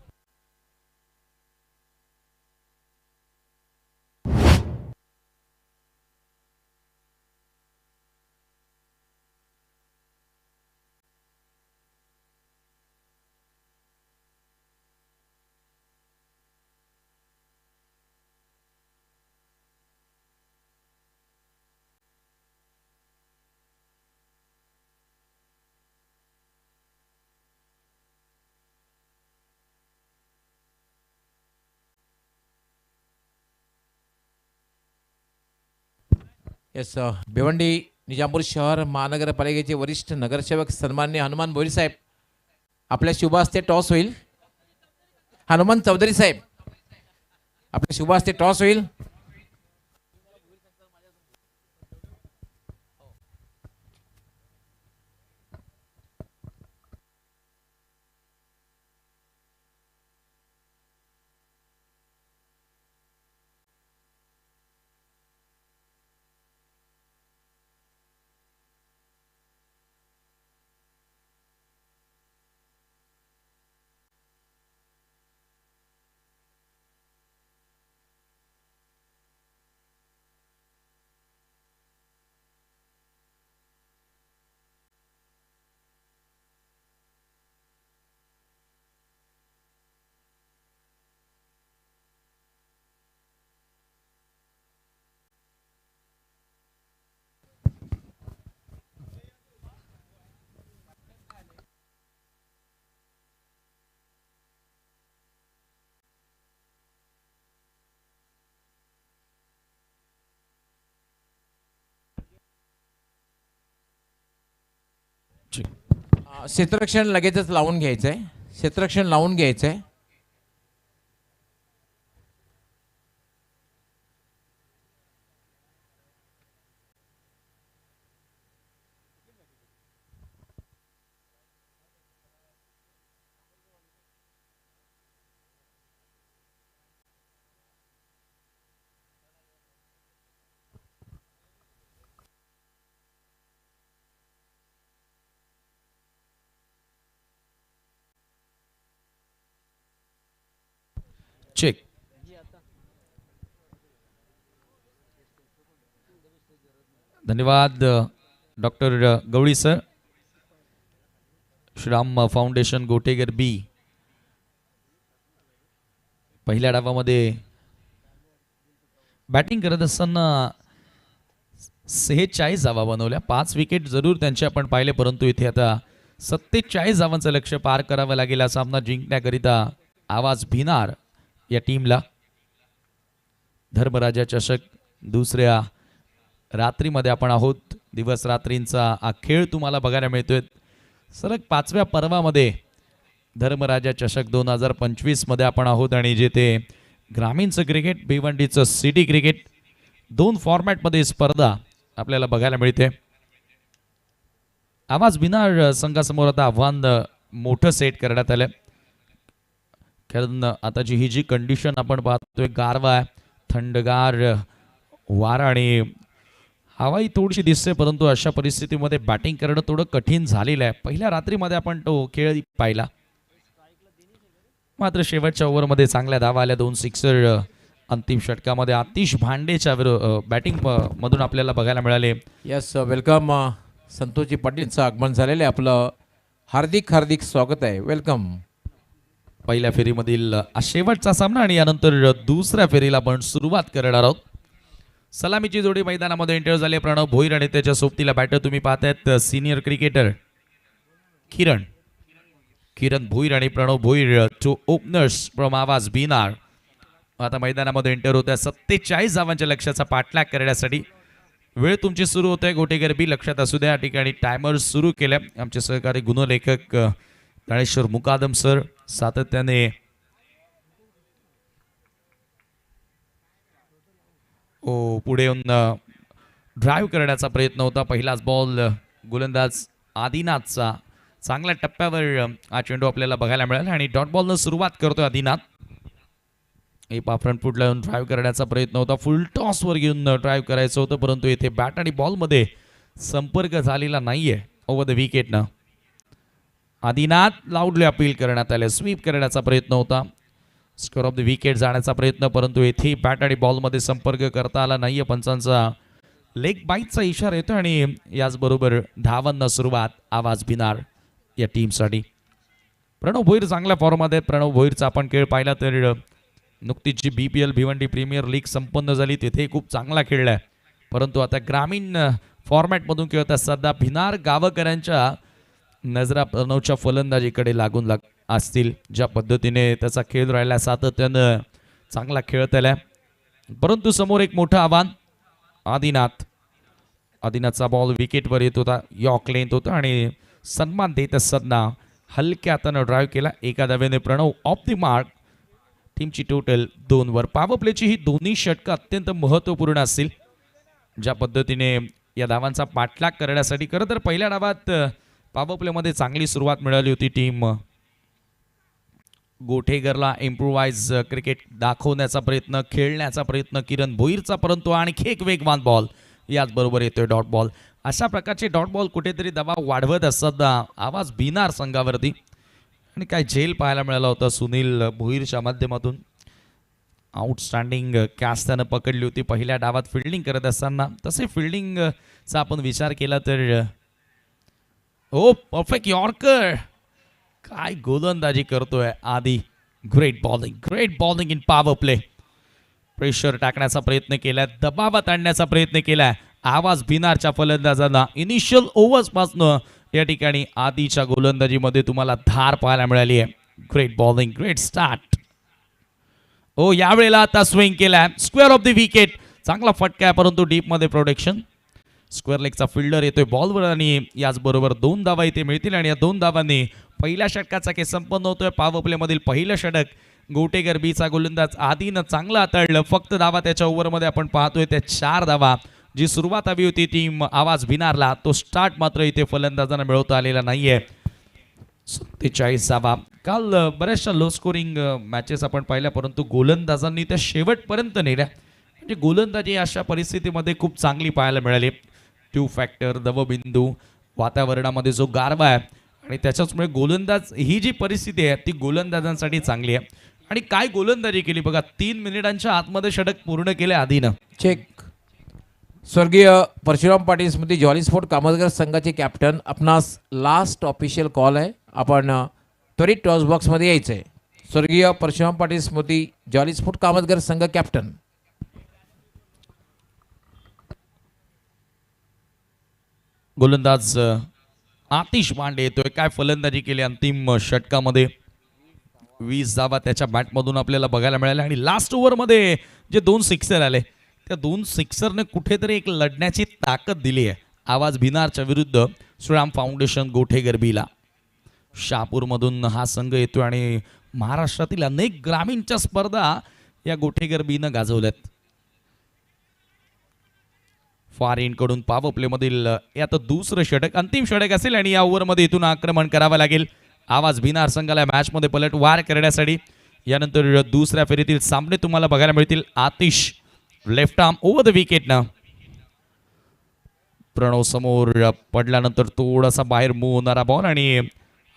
येस भिवंडी निजामपूर शहर महानगरपालिकेचे वरिष्ठ नगरसेवक सन्माननीय हनुमान भोईर साहेब आपल्या शुभ हस्ते टॉस होईल. हनुमान चौधरी साहेब आपल्या शुभ हस्ते टॉस होईल. क्षेत्ररक्षण लगेचच लावून घ्यायचंय. क्षेत्ररक्षण लावून घ्यायचंय. चेक. धन्यवाद डॉक्टर गवळी सर. श्रीराम फाउंडेशन गोटेगर बी पहिल्या डावामध्ये बॅटिंग करत असताना 46 धावा बनवल्या. 5 विकेट जरूर त्यांचे आपण पाहिले, परंतु इथे आता 47 धावांचं लक्ष्य पार करावं लागेल. हा सामना जिंकण्याकरिता आवाज भिनार या टीमला. धर्मराजा चषक दुसऱ्या रात्रीमध्ये आपण आहोत. दिवस रात्रींचा हा खेळ तुम्हाला बघायला मिळतोय. सलग 5व्या पर्वामध्ये धर्मराजा चषक 2025 मध्ये आपण आहोत आणि जेथे ग्रामीणचं क्रिकेट, भिवंडीचं सिटी क्रिकेट, 2 फॉर्मॅटमध्ये स्पर्धा आपल्याला बघायला मिळते. आवाज बिनार संघासमोर आता आव्हान मोठं सेट करण्यात आलं, कारण आताची ही जी कंडिशन आपण पाहतोय, गारवा आहे, थंडगार वारा आणि हवाई थोडीशी दिसते, परंतु अशा परिस्थितीमध्ये बॅटिंग करणं थोडं कठीण झालेलं आहे. पहिल्या रात्रीमध्ये आपण तो खेळ पाहिला, मात्र शेवटच्या ओव्हरमध्ये चांगल्या धावा आल्या, 2 सिक्सर अंतिम षटकामध्ये आतिश भांडेच्या बॅटिंग मधून आपल्याला बघायला मिळाले. Yes welcome. संतोषजी पाटीलचं आगमन झालेलं आहे. आपलं हार्दिक हार्दिक स्वागत आहे. वेलकम. पहिल्या फेरीमधील शेवटचा सामना आणि यानंतर दुसऱ्या फेरीला आपण सुरुवात करणार आहोत. सलामीची जोडी मैदानामध्ये एंटर झाली. प्रणव भोईर आणि त्याच्या सोबतीला बॅटर तुम्ही पाहतायत सिनियर क्रिकेटर किरण भोईर आणि प्रणव भोईर, 2 ओपनर्स फ्रॉम आवाज बिनार आता मैदानामध्ये एंटर होत आहे. 47 धावांच्या लक्ष्याचा पाठलाग करण्यासाठी वेळ तुमची सुरू होते. गोटेगर बी लक्षात असू द्या. या ठिकाणी टायमर सुरू केले. आमचे सहकारी गुणलेखक ताळेश्वर मुकादम सर सातत्याने पुढे येऊन ड्राईव्ह करण्याचा प्रयत्न होता. पहिलाच बॉल गोलंदाज आदिनाथचा चांगल्या टप्प्यावर हा चेंडू आपल्याला बघायला मिळाला आणि डॉट बॉलनं सुरुवात करतोय आदिनाथ. फ्रंट फुटला येऊन ड्राईव्ह करण्याचा प्रयत्न होता, फुल टॉसवर घेऊन ड्राईव्ह करायचं होतं, परंतु इथे बॅट आणि बॉलमध्ये संपर्क झालेला नाहीये ओव्हर द विकेटनं. आदिनाथ लाऊडली अपील करण्यात आले. स्वीप करण्याचा प्रयत्न होता. स्कोअर ऑफ द विकेट जाण्याचा प्रयत्न, परंतु येथे बॅट आणि बॉलमध्ये संपर्क करता आला नाहीये. पंचांचा लेग बाईटचा इशारा येतो आणि याचबरोबर धावांना सुरुवात. आवाज भिनार या टीमसाठी. प्रणव भोईर चांगल्या फॉर्ममध्ये. प्रणव भोईरचा आपण खेळ पाहिला तर नुकतीच जी BPL भिवंडी प्रीमियर लीग संपन्न झाली तिथे खूप चांगला खेळलाय, परंतु आता ग्रामीण फॉर्मॅटमधून खेळत असताना भिनार गावकऱ्यांच्या नजरा प्रणवच्या फलंदाजीकडे लागून असतील. ज्या पद्धतीने त्याचा खेळ राहिला, सातत्यानं चांगला खेळत आलाय, परंतु समोर एक मोठं आव्हान. आदिनाथचा बॉल विकेटवर येत होता. यॉर्क लेंथ होता आणि सन्मान देत असताना हलक्या हातानं ड्राईव्ह केला. एका धावेने प्रणव ऑफ द मार्क. टीमची टोटल 2 वर. पॉवर प्लेची ही दोन्ही षटकं अत्यंत महत्त्वपूर्ण असतील. ज्या पद्धतीने या धावांचा पाठलाग करण्यासाठी, खरं तर पहिल्या डावात पॉवर प्लेमध्ये चांगली सुरुवात मिळाली होती टीम गोठेकरला. इम्प्रूवाइज क्रिकेट दाखवण्याचा प्रयत्न, खेळण्याचा प्रयत्न किरण भोईरचा, परंतु आणखी एक वेगवान बॉल याचबरोबर येतोय डॉट बॉल. अशा प्रकारचे डॉट बॉल कुठेतरी दबाव वाढवत असताना आवाज भिनार संघावरती. आणि काय झेल पाहायला मिळाला होता सुनील भोईरच्या माध्यमातून. आउटस्टँडिंग कॅच त्यानं पकडली होती पहिल्या डावात फिल्डिंग करत असताना. तसे फिल्डिंगचा आपण विचार केला तर ओ परफेक्ट यॉर्कर. काय गोलंदाजी करतोय आदी. Great bowling in power play. Pressure टाकण्याचा प्रयत्न केलाय, दबावात आणण्याचा प्रयत्न केलाय. आवाज भिनारच्या फलंदाजांना इनिशियल ओव्हर्सपासनं या ठिकाणी आदीच्या गोलंदाजीमध्ये तुम्हाला धार पाहायला मिळाली आहे. Great bowling, great start. ओ यावेळेला आता स्विंग केलाय. Square off the wicket. चांगला फटका आहे, परंतु डीपमध्ये प्रोटेक्शन. स्क्वेअर लेगचा फिल्डर येतोय बॉलवर आणि याचबरोबर 2 धावा इथे मिळतील आणि या 2 धावांनी पहिल्या षटकाचा खेळ संपन्न होतोय. पॉवर प्लेमधील पहिलं षटक गोटेकर बीचा गोलंदाज आदीनं चांगलं हाताळलं. फक्त धावा त्याच्या ओव्हरमध्ये आपण पाहतोय त्या 4 धावा. जी सुरुवात हवी होती टीम आवाज भिनारला, तो स्टार्ट मात्र इथे फलंदाजांना मिळवता आलेला नाहीये. 47 धावा. काल बऱ्याचशा लो स्कोरिंग मॅचेस आपण पाहिल्या, परंतु गोलंदाजांनी त्या शेवटपर्यंत नेल्या. म्हणजे गोलंदाजी अशा परिस्थितीमध्ये खूप चांगली पाहायला मिळाली. 2 फॅक्टर, दवबिंदू, वातावरणामध्ये जो गारवा आहे आणि त्याच्याचमुळे गोलंदाज ही जी परिस्थिती आहे ती गोलंदाजांसाठी चांगली आहे. आणि काय गोलंदाजी केली बघा. 3 मिनिटांच्या आतमध्ये षटक पूर्ण केले आधीनं. चेक. स्वर्गीय परशुराम पाटील स्मृती जॉली स्पोर्ट कामतगर संघाचे कॅप्टन, आपणास लास्ट ऑफिशियल कॉल आहे. आपण त्वरित टॉस बॉक्समध्ये यायचं आहे. स्वर्गीय परशुराम पाटील स्मृती जॉली स्पोर्ट कामतगर संघ कॅप्टन. गोलंदाज आतिश पांडे येतोय. काय फलंदाजी केली अंतिम षटकामध्ये. 20 धावा त्याच्या बॅटमधून आपल्याला बघायला मिळाल्या आणि लास्ट ओव्हरमध्ये जे 2 सिक्सर आले त्या 2 सिक्सरने कुठेतरी एक लढण्याची ताकद दिली आहे आवाज भिनारच्या विरुद्ध श्रीराम फाउंडेशन गोठेकर बीला. शहापूरमधून हा संघ येतोय आणि महाराष्ट्रातील अनेक ग्रामीणच्या स्पर्धा या गोठेकर बीनं गाजवल्यात. फार इन कडून पॉवर प्ले मधील आता दुसरं षटक अंतिम षटक असेल आणि या ओव्हरमध्ये इथून आक्रमण करावं लागेल आवाज भिनार संघाला मॅच मध्ये पलटवार करण्यासाठी. यानंतर दुसऱ्या फेरीतील सामने तुम्हाला बघायला मिळतील. Atish left arm over the wicket ना. प्रणव समोर पडल्यानंतर थोडासा बाहेर मूव्ह होणारा बॉल आणि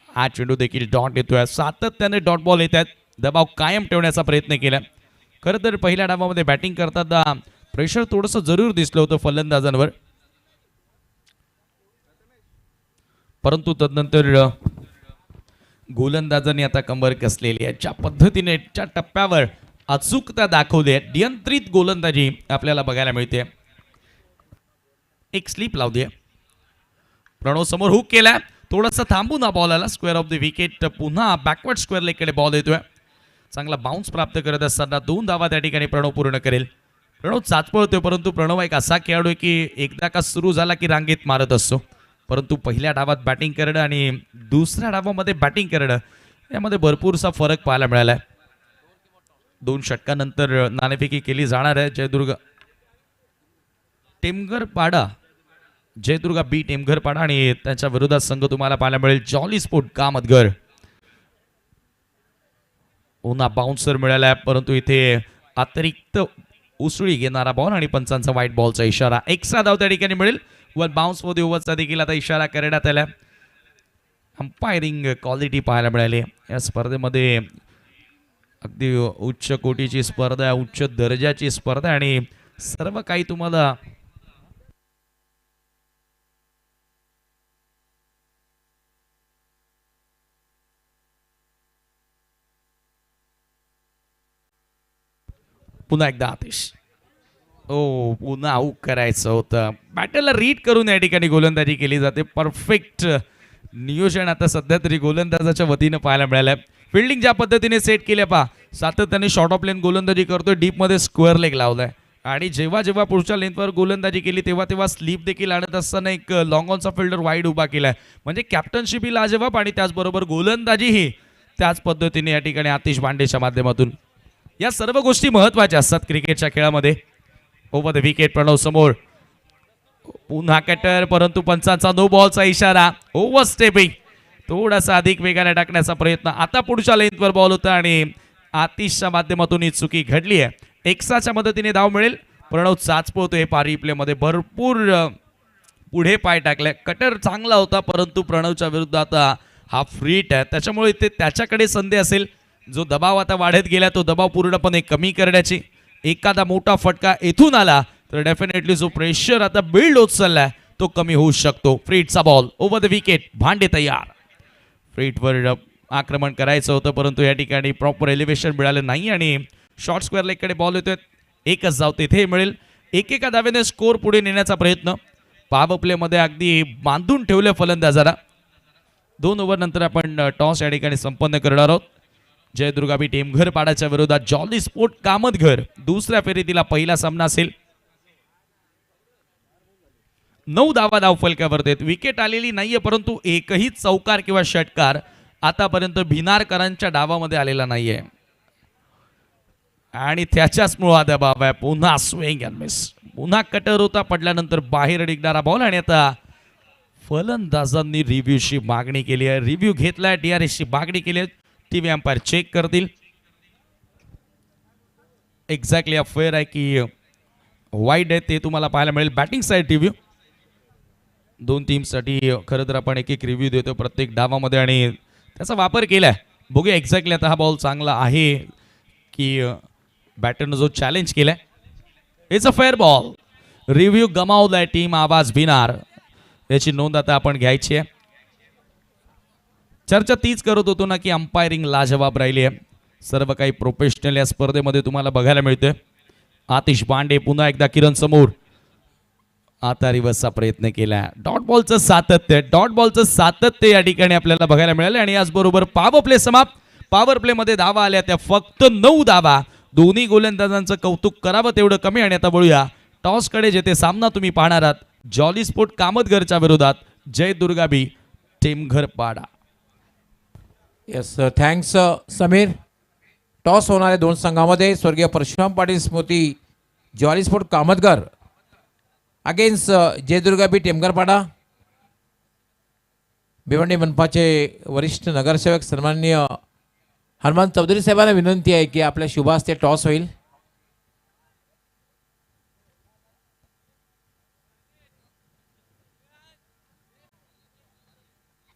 हा चेंडू देखील डॉट येतोय. सातत्याने डॉट बॉल येत आहेत. दबाव कायम ठेवण्याचा प्रयत्न केला. खरं तर पहिल्या डावामध्ये बॅटिंग करताना प्रेशर थोडंसं जरूर दिसलं होतं फलंदाजांवर, परंतु तदनंतर गोलंदाजांनी आता कंबर कसलेली आहे. ज्या पद्धतीने ज्या टप्प्यावर अचूकता दाखवली आहे, नियंत्रित गोलंदाजी आपल्याला बघायला मिळते. एक स्लिप लावली आहे. प्रणव समोर हुक केला. थोडासा थांबून हा बॉल आला. Square off the wicket. पुन्हा बॅकवर्ड स्क्वेअर लेगकडे बॉल येतोय. चांगला बाउन्स प्राप्त करत असताना 2 धावा त्या ठिकाणी प्रणव पूर्ण करेल. प्रणव चाचपळतोय, परंतु प्रणव एक असा खेळाडू आहे की एकदा का सुरू झाला की रांगेत मारत असतो. परंतु पहिल्या डावात बॅटिंग करणं आणि दुसऱ्या डावामध्ये बॅटिंग करणं यामध्ये भरपूरसा फरक पाहायला मिळाला आहे. 2 षटकानंतर नाणेफेकी केली जाणार आहे. जयदुर्गा टेमघरपाडा, जयदुर्गा बी टेमघरपाडा आणि त्यांच्या विरोधात संघ तुम्हाला पाहायला मिळेल जॉली स्पोर्ट कामतगर. पुन्हा बाउन्सर मिळाला आहे, परंतु इथे अतिरिक्त उसळी घेणारा बॉल आणि पंचांचा व्हाईट बॉलचा इशारा. एक्स्ट्रा धाव त्या ठिकाणी मिळेल. वर बाउन्स मध्ये ओव्हरचा देखील आता इशारा करण्यात आला. अंपायरिंग क्वालिटी पाहायला मिळाली या स्पर्धेमध्ये. अगदी उच्च कोटीची स्पर्धा, उच्च दर्जाची स्पर्धा आणि सर्व काही तुम्हाला पुन्हा एकदा आतिश. पुन्हा आऊट करायचं होतं. बॅटरला रीड करून या ठिकाणी गोलंदाजी केली जाते. परफेक्ट नियोजन आता सध्या तरी गोलंदाजाच्या वतीनं पाहायला मिळालंय. फिल्डिंग ज्या पद्धतीने सेट केल्या पहा, सातत्याने शॉर्ट ऑफ लेन गोलंदाजी करतोय, डीपमध्ये स्क्वेअर लेग लावलाय आणि जेव्हा जेव्हा पुढच्या लेनवर गोलंदाजी केली तेव्हा तेव्हा स्लीप देखील आणत असताना एक लॉंग ऑनचा फिल्डर वाईड उभा केलाय. म्हणजे कॅप्टनशिप ही लाजवाब आणि त्याचबरोबर गोलंदाजीही त्याच पद्धतीने या ठिकाणी आतिश बांडेच्या माध्यमातून. या सर्व गोष्टी महत्वाच्या असतात क्रिकेटच्या खेळामध्ये. ओव्हर द विकेट प्रणव समोर, पुन्हा कटर, परंतु पंचांचा नो बॉलचा इशारा. ओव्हर स्टेपिंग, थोडासा अधिक वेगाने टाकण्याचा प्रयत्न. आता पुढच्या लेंथवर बॉल होता आणि आतिशच्या माध्यमातून ही चुकी घडली आहे. एक्साच्या मदतीने धाव मिळेल. प्रणव चाचपवतोय पारी प्लेमध्ये, भरपूर पुढे पाय टाकले. कटर चांगला होता परंतु प्रणवच्या विरुद्ध आता हा फ्रीट आहे, त्याच्यामुळे इथे त्याच्याकडे संधी असेल. जो दबाव आता वाढत गेला तो दबाव पूर्णपणे कमी करण्याची. एखादा मोठा फटका येथून आला तर डेफिनेटली जो प्रेशर आता बिल्ड होत चाललाय तो कमी होऊ शकतो. फ्रीटचा बॉल ओव्हर द विकेट, भांडे तयार. फ्रीटवर आक्रमण करायचं होतं परंतु या ठिकाणी प्रॉपर एलिव्हेशन मिळालं नाही आणि शॉर्ट स्क्वेअर लेगकडे बॉल येतोय. एकच धाव तिथे मिळेल. एकेका धावेने स्कोर पुढे नेण्याचा प्रयत्न. पॉवर प्लेमध्ये अगदी बांधून ठेवलं फलंदाजाला. 2 ओव्हर नंतर आपण टॉस या ठिकाणी संपन्न करणार आहोत. जयदुर्गाबी टेमघर पाडाच्या विरोधात जॉली स्पोर्ट कामतघर. दुसऱ्या फेरीतीला पहिला सामना असेल. 9 धावा धावफलकावर देत. विकेट आलेली नाहीये परंतु एकही चौकार किंवा षटकार आतापर्यंत भिनारकरांच्या डावामध्ये आलेला नाहीये आणि त्याच्याच मुळे दबाव आहे. पुन्हा स्विंग अँड मिस. पुन्हा कटर होता, पडल्यानंतर बाहेर निघणारा बॉल आणि आता फलंदाजांनी रिव्ह्यूची मागणी केली आहे. रिव्ह्यू घेतलाय, DRSची मागणी केली आहे. टीव्ही अंपायर चेक करतील. एक्झॅक्टली अफेअर आहे की वाईड आहे ते तुम्हाला पाहायला मिळेल. बॅटिंग साईड रिव्ह्यू 2 टीमसाठी खरं तर आपण एक रिव्ह्यू देतो प्रत्येक डावामध्ये आणि त्याचा वापर केलाय. बघूया एक्झॅक्टली आता हा बॉल चांगला आहे की बॅटरनं जो चॅलेंज केलाय. It's a fair ball. Review गमावलाय टीम आवाज भिनार, याची नोंद आता आपण घ्यायची आहे. चर्चा तीच करत होतो ना की अंपायरिंग लाजवाब राहिली आहे. सर्व काही प्रोफेशनल या स्पर्धेमध्ये तुम्हाला बघायला मिळतोय. आतिश बांडे पुन्हा एकदा किरण समोर. आता रिव्हर्सचा प्रयत्न केला. डॉट बॉलचं सातत्य या ठिकाणी आपल्याला बघायला मिळालं आणि याचबरोबर पॉवर प्ले समाप्त. पॉवर प्लेमध्ये धावा आल्या त्या फक्त 9 धावा. दोन्ही गोलंदाजांचं कौतुक करावं तेवढं कमी. आणि आता बोलूया टॉसकडे, जेथे सामना तुम्ही पाहणार आहात जॉली स्पोर्ट कामतघरच्या विरोधात जयदुर्गाबी टेमघर पाडा. Yes, thanks Sameer. टॉस होणाऱ्या 2 संघामध्ये स्वर्गीय परशुराम पाटील स्मृती jolly sport Kamatghar against जयदुर्गाबी टेमघरपाडा. Bhiwandi मनपाचे वरिष्ठ नगरसेवक सन्माननीय हनुमान चौधरी साहेबांना विनंती आहे की आपल्या शुभ हस्ते टॉस होईल.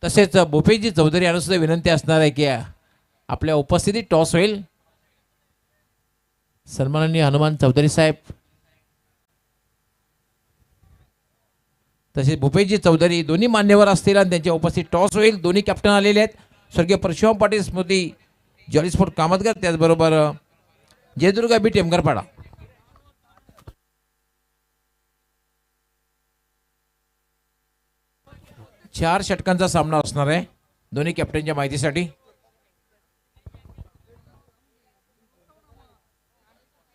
तसेच भूपेशजी चौधरी यांना सुद्धा विनंती असणार आहे की आपल्या उपस्थितीत टॉस होईल. सन्माननीय हनुमान चौधरी साहेब तसेच भूपेशजी चौधरी दोन्ही मान्यवर असतील आणि त्यांच्या उपस्थित टॉस होईल. दोन्ही कॅप्टन आलेले आहेत. स्वर्गीय परशुराम पाटील स्मृती जॉली स्पोर्ट कामतघर, त्याचबरोबर जयदुर्गाबी टेमघरपाडा. चार षटकांचा सामना असणार आहे दोन्ही कॅप्टनच्या माहितीसाठी.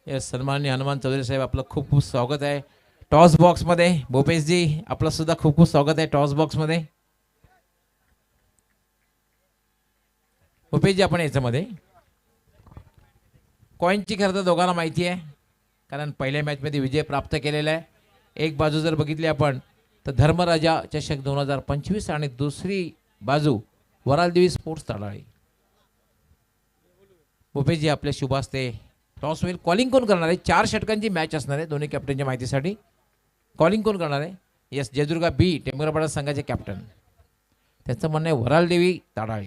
येस, सन्माननीय हनुमान चौधरी साहेब आपलं खूप खूप स्वागत आहे टॉस बॉक्समध्ये. भूपेशजी आपलं सुद्धा खूप खूप स्वागत आहे टॉस बॉक्समध्ये. भूपेशजी आपण याच्यामध्ये कॉईनची खरं तर दोघांना माहिती आहे कारण पहिल्या मॅचमध्ये विजय प्राप्त केलेला आहे. एक बाजू जर बघितली आपण तर धर्मराजा चषक 2025 आणि दुसरी बाजू वरालदेवी स्पोर्ट्स तळाळी. भूपेशजी आपल्या शुभ हस्ते टॉस होईल. कॉलिंग कोण करणार आहे? 4 षटकांची मॅच असणार आहे दोन्ही कॅप्टनच्या माहितीसाठी. कॉलिंग कोण करणार आहे? येस, जयदुर्गा बी टेमघरपाडा संघाचे कॅप्टन. त्यांचं म्हणणं आहे वरालदेवी ताडाळी.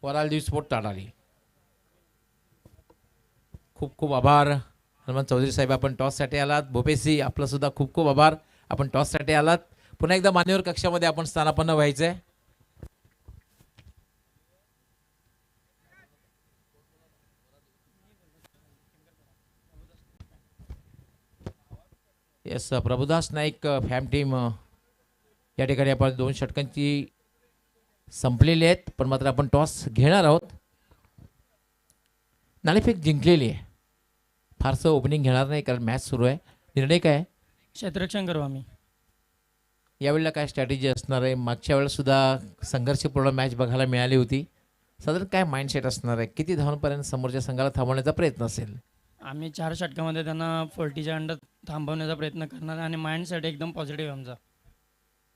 वरालदेवी स्पोर्ट ताडाळी. खूप खूप आभार हनुमान चौधरी साहेब, आपण टॉससाठी आलात. भूपेशजी आपलं सुद्धा खूप खूप आभार, आपण टॉससाठी आलात. पुन्हा एकदा मान्यवर कक्षामध्ये आपण स्थानापन्न व्हायचंय. येस, प्रभुदास नाईक फॅम टीम या ठिकाणी आपण 2 षटकांची संपलेली आहेत, पण मात्र आपण टॉस घेणार आहोत. नाणेफेक जिंकलेली आहे, फारसं ओपनिंग घेणार नाही कारण मॅच सुरू आहे. निर्णय काय आहे? क्षेत्ररक्षण करू आम्ही. यावेळेला काय स्ट्रॅटेजी असणार आहे? मागच्या वेळेला सुद्धा संघर्षपूर्ण मॅच बघायला मिळाली होती. साधारण काय माइंडसेट असणार आहे? किती धावांपर्यंत समोरच्या संघाला थांबवण्याचा प्रयत्न असेल? आम्ही 4 षटकामध्ये त्यांना 40च्या अंडर थांबवण्याचा प्रयत्न करणार आणि माइंडसेट एकदम पॉझिटिव्ह आहे आमचा.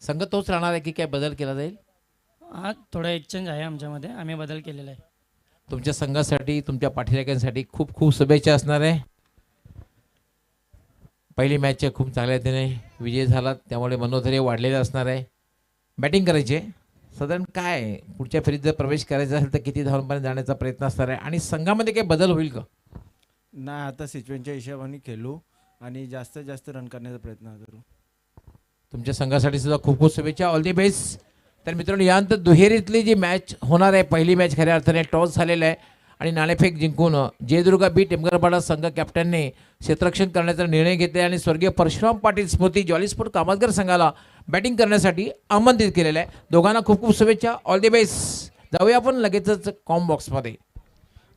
संघ तोच राहणार आहे की काय बदल केला जाईल? हा थोडा एक्सचेंज आहे आमच्यामध्ये, आम्ही बदल केलेला आहे. तुमच्या संघासाठी, तुमच्या पाठीराख्यांसाठी खूप खूप शुभेच्छा असणार आहे. पहिली मॅचच्या खूप चांगल्या रीतीने विजय झाला, त्यामुळे मनोधैर्य वाढलेलं असणार आहे. बॅटिंग करायचे साधारण काय पुढच्या फेरीत जर प्रवेश करायचा असेल तर किती धावांपर्यंत जाण्याचा प्रयत्न असणार आहे आणि संघामध्ये काही बदल होईल का? नाही, आता सिच्युएशनच्या हिशोबाने खेळू आणि जास्तीत जास्त रन करण्याचा प्रयत्न करू. तुमच्या संघासाठी सुद्धा खूप खूप शुभेच्छा, ऑल दी बेस्ट. तर मित्रांनो, यानंतर दुहेरीतली जी मॅच होणार आहे, पहिली मॅच खऱ्या अर्थाने टॉस झालेला आहे आणि नाणेफेक जिंकून जयदुर्गा बी टेमगरपाडा संघ कॅप्टनने क्षेत्ररक्षण करण्याचा निर्णय घेतला आणि स्वर्गीय परशुराम पाटील स्मृती जॉली स्पोर्ट कामतगर संघाला बॅटिंग करण्यासाठी आमंत्रित केलेलं आहे. दोघांना खूप खूप शुभेच्छा, ऑल दी बेस्ट. जाऊया आपण लगेचच कॉम बॉक्समध्ये.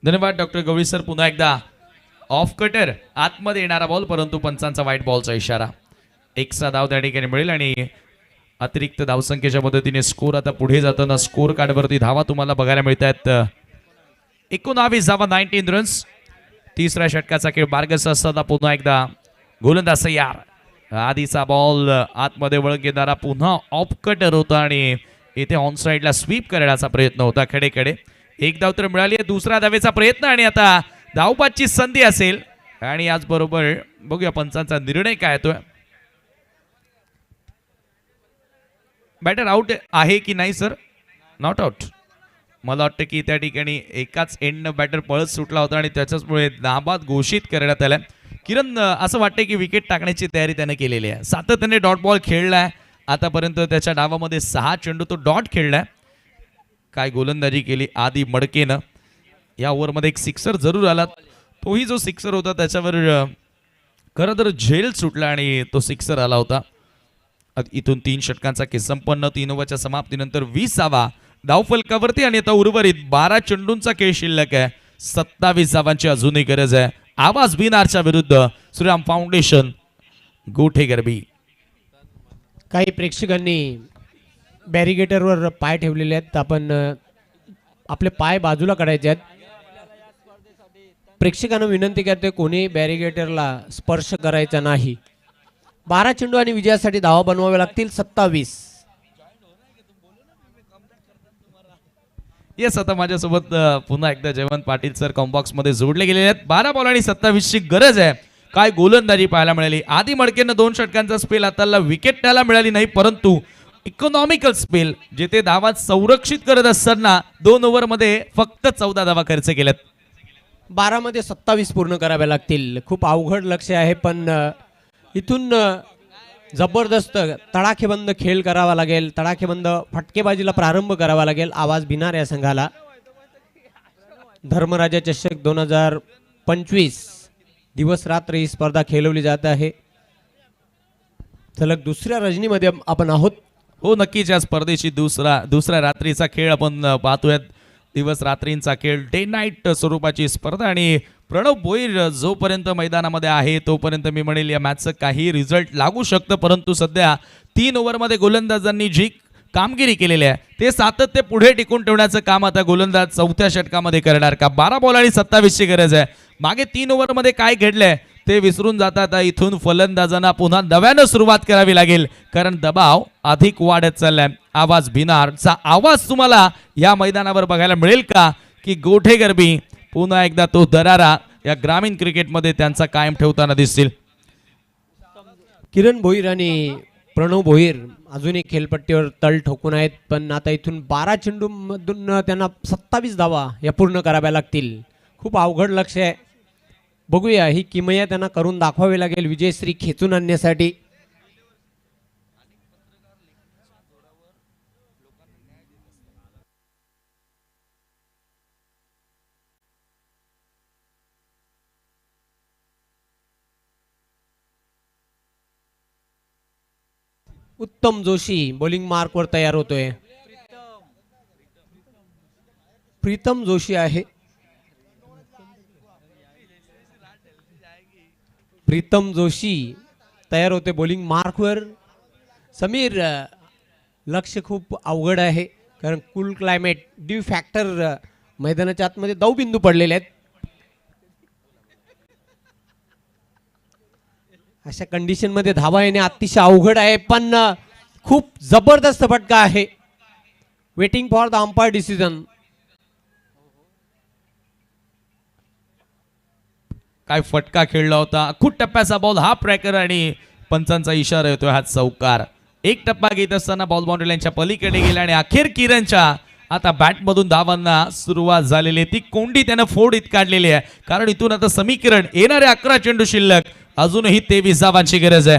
धन्यवाद डॉक्टर गवळी सर. पुन्हा एकदा ऑफ कटर आतमध्ये येणारा बॉल, परंतु पंचांचा व्हाईट बॉलचा इशारा. एकचा धाव त्या ठिकाणी मिळेल आणि अतिरिक्त धावसंख्येच्या मदतीने स्कोर आता पुढे जाताना स्कोर कार्डवरती धावा तुम्हाला बघायला मिळत आहेत. 19 धावा, 19 रन्स. तिसऱ्या षटकाचा खेळ बारगस असताना पुन्हा एकदा गोलंदाज तयार. आधीचा बॉल आतमध्ये वळक घेणारा पुन्हा ऑफ कटर होता आणि इथे ऑन साईडला स्वीप करण्याचा प्रयत्न होता कडेकडे. एक धाव तर मिळाली आहे. दुसऱ्या धावेचा प्रयत्न आणि आता धावबादची संधी असेल आणि याचबरोबर बघूया पंचांचा निर्णय काय येतोय. बॅटर आउट आहे की नाही सर? Not out. मला वाटतं की त्या ठिकाणी एकाच एंडनं बॅटर पळत सुटला होता आणि त्याच्याचमुळे नाबाद घोषित करण्यात आलं. किरण, असं वाटतं की विकेट टाकण्याची तयारी त्याने केलेली आहे. सातत्याने डॉट बॉल खेळलाय आतापर्यंत. त्याच्या डावामध्ये 6 चेंडू तो डॉट खेळलाय. काय गोलंदाजी केली आधी मडकेनं. या ओव्हरमध्ये एक सिक्सर जरूर आला, तोही जो सिक्सर होता त्याच्यावर खरं तर झेल सुटला आणि तो सिक्सर आला होता. इथून 3 षटकांचा खेळ संपन्न. 3 ओव्हरच्या समाप्तीनंतर 20 धावफलकावरती आणि आता उर्वरित 12 चेंडूंचा खेळ शिल्लक आहे. 27 धावांची अजूनही गरज आहे. आवाज बिनारच्या विरुद्ध श्रीराम फाउंडेशन गोठे गरबी. काही प्रेक्षकांनी बॅरिगेटरवर पाय ठेवलेले आहेत, आपण आपले पाय बाजूला काढायचे आहेत. प्रेक्षकांना विनंती करते कोणी बॅरिगेटरला स्पर्श करायचा नाही. 12 चेंडू आणि विजयासाठी धावा बनवाव्या लागतील 27. येस, आता माझ्यासोबत पुन्हा एकदा जयवंत पाटील सर कॉम्बॉक्स मध्ये जोडले गेलेले आहेत. 12 बॉल आणि 27ची गरज आहे. काय गोलंदाजी पाहायला मिळाली. आधी मडकेनं 2 षटकांचा स्पेल हाताला विकेट त्याला मिळाली नाही, परंतु इकॉनॉमिकल स्पेल जिथे धावा संरक्षित करत असताना 2 ओव्हरमध्ये फक्त 14 धावा खर्च केल्यात. 12 मध्ये 27 पूर्ण कराव्या लागतील. खूप अवघड लक्ष्य आहे, पण इथून जबरदस्त तडाखेबंद खेळ करावा लागेल. तडाखेबंद फटकेबाजीला प्रारंभ करावा लागेल. आवाज बिनार या संघाला. धर्मराजा चषक 2025 दिवस रात्र ही स्पर्धा खेळवली जात आहे. सलग दुसऱ्या रजनीमध्ये आपण आहोत. हो, नक्कीच या स्पर्धेची दुसऱ्या रात्रीचा खेळ आपण पाहतोय. दिवस रात्रींचा खेळ, डे नाईट स्वरूपाची स्पर्धा आणि प्रणव भोईर जोपर्यंत मैदानामध्ये आहे तोपर्यंत मी म्हणेल या मॅचचं काही रिझल्ट लागू शकतं, परंतु सध्या 3 ओव्हरमध्ये गोलंदाजांनी जी कामगिरी केलेली आहे ते सातत्य पुढे टिकून ठेवण्याचं काम आता गोलंदाज 4थ्या षटकामध्ये करणार का? 12 बॉल आणि 27ची गरज आहे. मागे 3 ओव्हरमध्ये काय घडलंय ते विसरून जातात. इथून फलंदाजांना पुन्हा नव्यानं सुरुवात करावी लागेल, कारण दबाव अधिक वाढत चाललाय. आवाज बिनारचा आवाज तुम्हाला या मैदानावर बघायला मिळेल का? की गोठे गरबी पुन्हा एकदा तो दरारा या ग्रामीण क्रिकेटमध्ये त्यांचा कायम ठेवताना दिसतील. किरण भोईर आणि प्रणव भोईर अजूनही खेळपट्टीवर तळ ठोकून आहेत, पण आता इथून 12 चेंडूमधून त्यांना 27 धावा या पूर्ण कराव्या लागतील. खूप अवघड लक्ष आहे. बघूया, ही किमया त्यांना करून दाखवावी लागेल विजयश्री खेचून आणण्यासाठी. उत्तम जोशी बॉलिंग मार्कवर तयार होतोय. प्रीतम जोशी आहे. प्रीतम जोशी तयार होते बॉलिंग मार्कवर. समीर, लक्ष खूप अवघड आहे, कारण कूल क्लायमेट ड्यू फॅक्टर मैदानाच्या आतमध्ये दवबिंदू पडलेले आहेत. अशा कंडिशन मध्ये धावा येणे अतिशय अवघड आहे, पण खूप जबरदस्त फटका आहे. Waiting for the umpire decision. काय फटका खेळला होता. खूप टप्प्याचा बॉल, हा ट्रॅकर आणि पंचांचा इशारा येतोय हा चौकार. एक टप्पा घेत असताना बॉल बाउंड्री लाईनच्या पलीकडे गेला आणि अखेर किरणच्या आता बॅटमधून धावांना सुरुवात झालेली आहे. ती कोंडी त्यानं फोडीत काढलेली आहे, कारण इथून आता समीकरण येणारे 11 चेंडू शिल्लक, अजूनही 23 धावांची गरज आहे.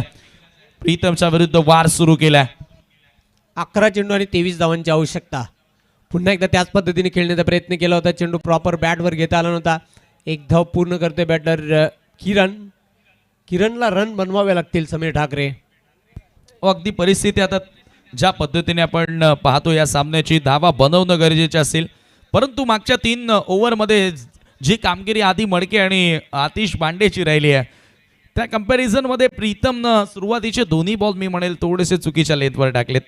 प्रीतमच्या विरुद्ध वार सुरू केलाय. 11 चेंडू आणि 23 धावांची आवश्यकता. पुन्हा एकदा त्याच पद्धतीने खेळण्याचा प्रयत्न केला होता. चेंडू प्रॉपर बॅटवर घेता आला नव्हता. एक धाव पूर्ण करते बॅटर किरण. किरणला रन बनवावे लागतील समीर ठाकरे. अगदी परिस्थिती आता ज्या पद्धतीने आपण पाहतो या सामन्याची, धावा बनवणं गरजेचे असेल, परंतु मागच्या 3 ओव्हरमध्ये जी कामगिरी आधी मडके आणि आतिश बांडेची राहिली आहे, त्या कंपॅरिझनमध्ये प्रीतमनं सुरुवातीचे दोन्ही बॉल मी म्हणेल थोडेसे चुकीच्या लेंथवर टाकलेत.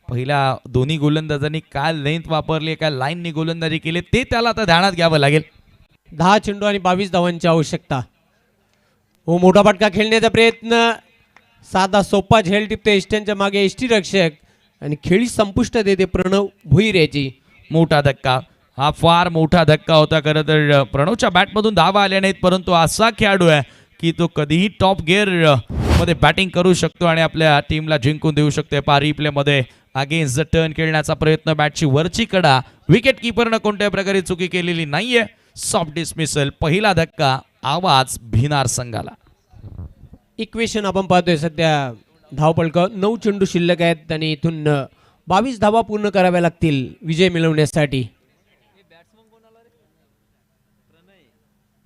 पहिल्या दोन्ही गोलंदाजांनी काय लेंथ वापरली, काय लाईननी गोलंदाजी केली, ते त्याला आता ध्यानात घ्यावं लागेल. 10 चेंडू आणि 22 धावांची आवश्यकता. हो, मोठा फटका खेळण्याचा प्रयत्न. साधा सोपा झेल टिपते इष्टांच्या मागे यष्टीरक्षक आणि खेळी संपुष्ट देते प्रणव भुईर याची. मोठा धक्का, हा फार मोठा धक्का होता. खरं तर प्रणवच्या बॅटमधून धावा आल्या नाहीत, परंतु असा खेळाडू आहे की तो कधीही टॉप गिअर मध्ये बॅटिंग करू शकतो आणि आपल्या टीमला जिंकून देऊ शकतो. पारी प्लेमध्ये अगेन्स्ट द टर्न खेळण्याचा प्रयत्न, बॅटची वरची कडा, विकेट किपरनं कोणत्या प्रकारे चुकी केलेली नाहीये. सॉफ्ट डिसमिसल, पहिला धक्का, आवाज भिनार संघाला. इक्वेशन आपण पाहतोय सध्या. धावपळक 9 चेंडू शिल्लक आहेत आणि इथून 22 धावा पूर्ण कराव्या लागतील विजय मिळवण्यासाठी.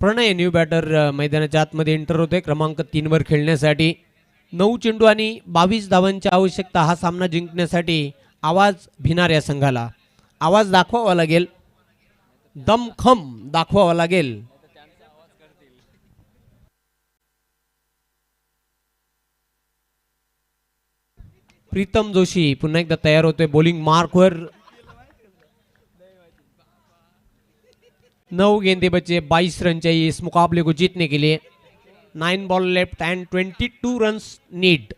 प्रणय न्यू बॅटर मैदानाच्या आतमध्ये एंटर होते क्रमांक 3 वर खेळण्यासाठी. 9 चेंडू आणि 22 धावांची आवश्यकता हा सामना जिंकण्यासाठी. आवाज भिनार या संघाला. आवाज दाखवावा लागेल, दमखम दाखवावा लागेल. प्रीतम जोशी पुन्हा एकदा तयार होतोय बॉलिंग मार्कवर. 9 गेंदे बचे, 22 रन चाहिए इस मुकाबले को जीतने के लिए. 9 ball left end 22 runs need.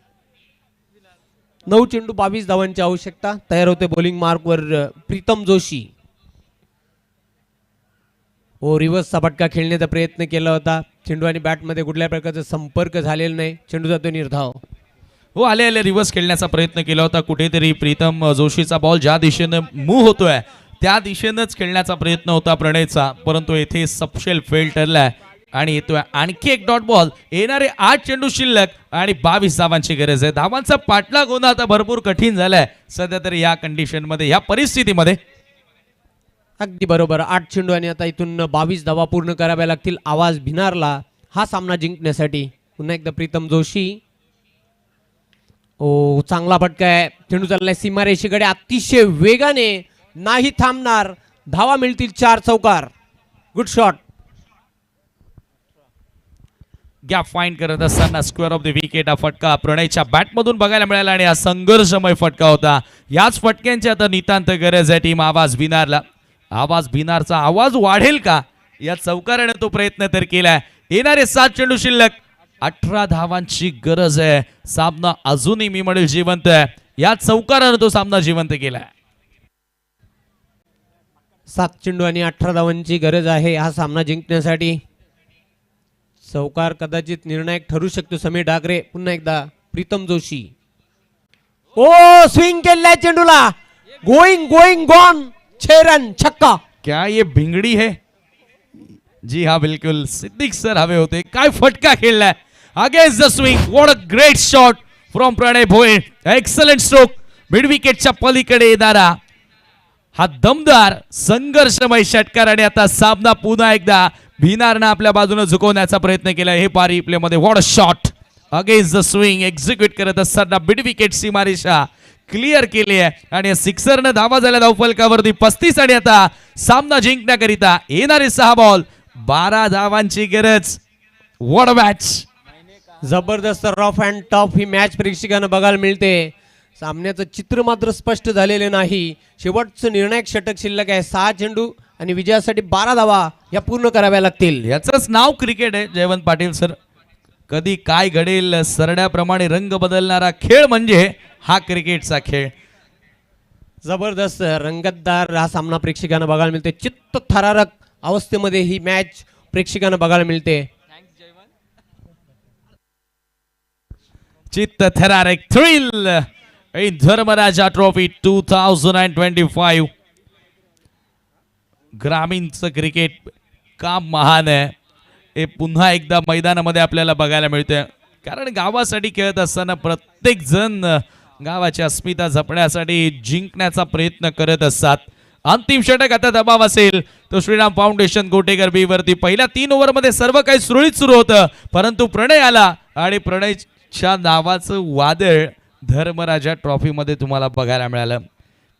9 चेंडू 22 धावांची आवश्यकता. तयार होते बॉलिंग मार्कवर प्रीतम जोशी. ओ, रिव्हर्सचा फटका खेळण्याचा प्रयत्न केला होता. चेंडू आणि बॅटमध्ये कुठल्या प्रकारचा संपर्क झालेला नाही. चेंडू जातो निर्धाव. हो, आले रिव्हर्स खेळण्याचा प्रयत्न केला होता. कुठेतरी प्रीतम जोशीचा बॉल ज्या दिशेनं मूव्ह होतोय त्या दिशेनंच खेळण्याचा प्रयत्न होता प्रणयचा, परंतु येथे सपशेल फेल ठरलाय आणि येतोय आणखी एक डॉट बॉल. येणारे 8 चेंडू शिल्लक आणि 22 धावांची गरज आहे. धावांचा पाठलाग होणं आता भरपूर कठीण झालंय सध्या तरी या कंडिशनमध्ये, या परिस्थितीमध्ये. अगदी बरोबर. 8 चेंडू आणि आता इथून 22 धावा पूर्ण कराव्या लागतील आवाज भिनारला हा सामना जिंकण्यासाठी. पुन्हा एकदा प्रीतम जोशी. ओ, चांगला फटका आहे. चेंडू चाललाय सीमारेषेकडे अतिशय वेगाने, नाही थांबणार. धावा मिळतील 4 चौकार. Good shot. गॅप फाईंड करत असताना स्क्वेअर ऑफ द विकेट हा फटका प्रणयच्या बॅटमधून बघायला मिळाला आणि हा संघर्षमय फटका होता. याच फटक्यांची आता नितांत गरज आहे टीम आवाज भिनारला. आवाज भिनारचा आवाज वाढेल का या चौकाराने तो प्रयत्न तर केलाय. येणारे 7 चेंडू शिल्लक, 18 धावांची गरज आहे. सामना अजूनही मी म्हणेल जिवंत आहे. या चौकाराने तो सामना जिवंत केलाय. 7 चेंडू आणि 18 धावांची गरज आहे हा सामना जिंकण्यासाठी. चौकार कदाचित निर्णायक ठरू शकतो. समीर डागरे पुन्हा एकदा प्रीतम जोशी. ओ स्विंग केलाय चेंडूला. Going going gone. 6 रन छक्का. क्या ये भिंगडी है? जी हाँ बिल्कुल, सिद्दीक सर हवे होते. काय फटका खेळलाय against the swing. What a great shot from Pranay Bhoir. Excellent stroke. Mid विकेटच्या पलीकडे येणारा हा दमदार संघर्षमय षटकार आणि आता सामना पुन्हा एकदा भिनारनं आपल्या बाजूने झुकवण्याचा प्रयत्न केला. हे पारी प्ले मध्ये what a shot against the swing execute करत असताना मिड विकेट सीमारेषा क्लिअर केली आहे आणि सिक्सरनं धावा झाल्या धावफलकावरती 35 आणि आता सामना जिंकण्याकरिता येणारे 6 बॉल 12 धावांची गरज. What a match. जबरदस्त रफ अँड टफ ही मॅच प्रेक्षकांना बघायला मिळते. सामन्याचं चित्र मात्र स्पष्ट झालेले नाही. शेवटचं निर्णायक षटक शिल्लक आहे. 6 चेंडू आणि विजयासाठी 12 धावा या पूर्ण कराव्या लागतील. याचंच नाव क्रिकेट आहे जयवंत पाटील सर. कधी काय घडेल सरड्याप्रमाणे रंग बदलणारा खेळ म्हणजे हा क्रिकेटचा खेळ. जबरदस्त रंगतदार हा सामना प्रेक्षकांना बघायला मिळते. चित्त थरारक अवस्थेमध्ये ही मॅच प्रेक्षकांना बघायला मिळते. चित्त थरारक thrill in Dharmaraja trophy 2025. ग्रामीणचं cricket काम महान आहे हे पुन्हा एकदा मैदानामध्ये आपल्याला बघायला मिळतंय. कारण गावासाठी खेळत असताना प्रत्येक जण गावाची अस्मिता जपण्यासाठी जिंकण्याचा प्रयत्न करत असतात. अंतिम षटक आता दबाव असेल तो श्रीराम फाउंडेशन गोटेकर बी वरती. पहिल्या 3 ओव्हरमध्ये सर्व काही सुरळीत सुरू होतं परंतु प्रणय आला आणि प्रणयच्या नावाचं वादळ धर्मराजा ट्रॉफीमध्ये तुम्हाला बघायला मिळालं.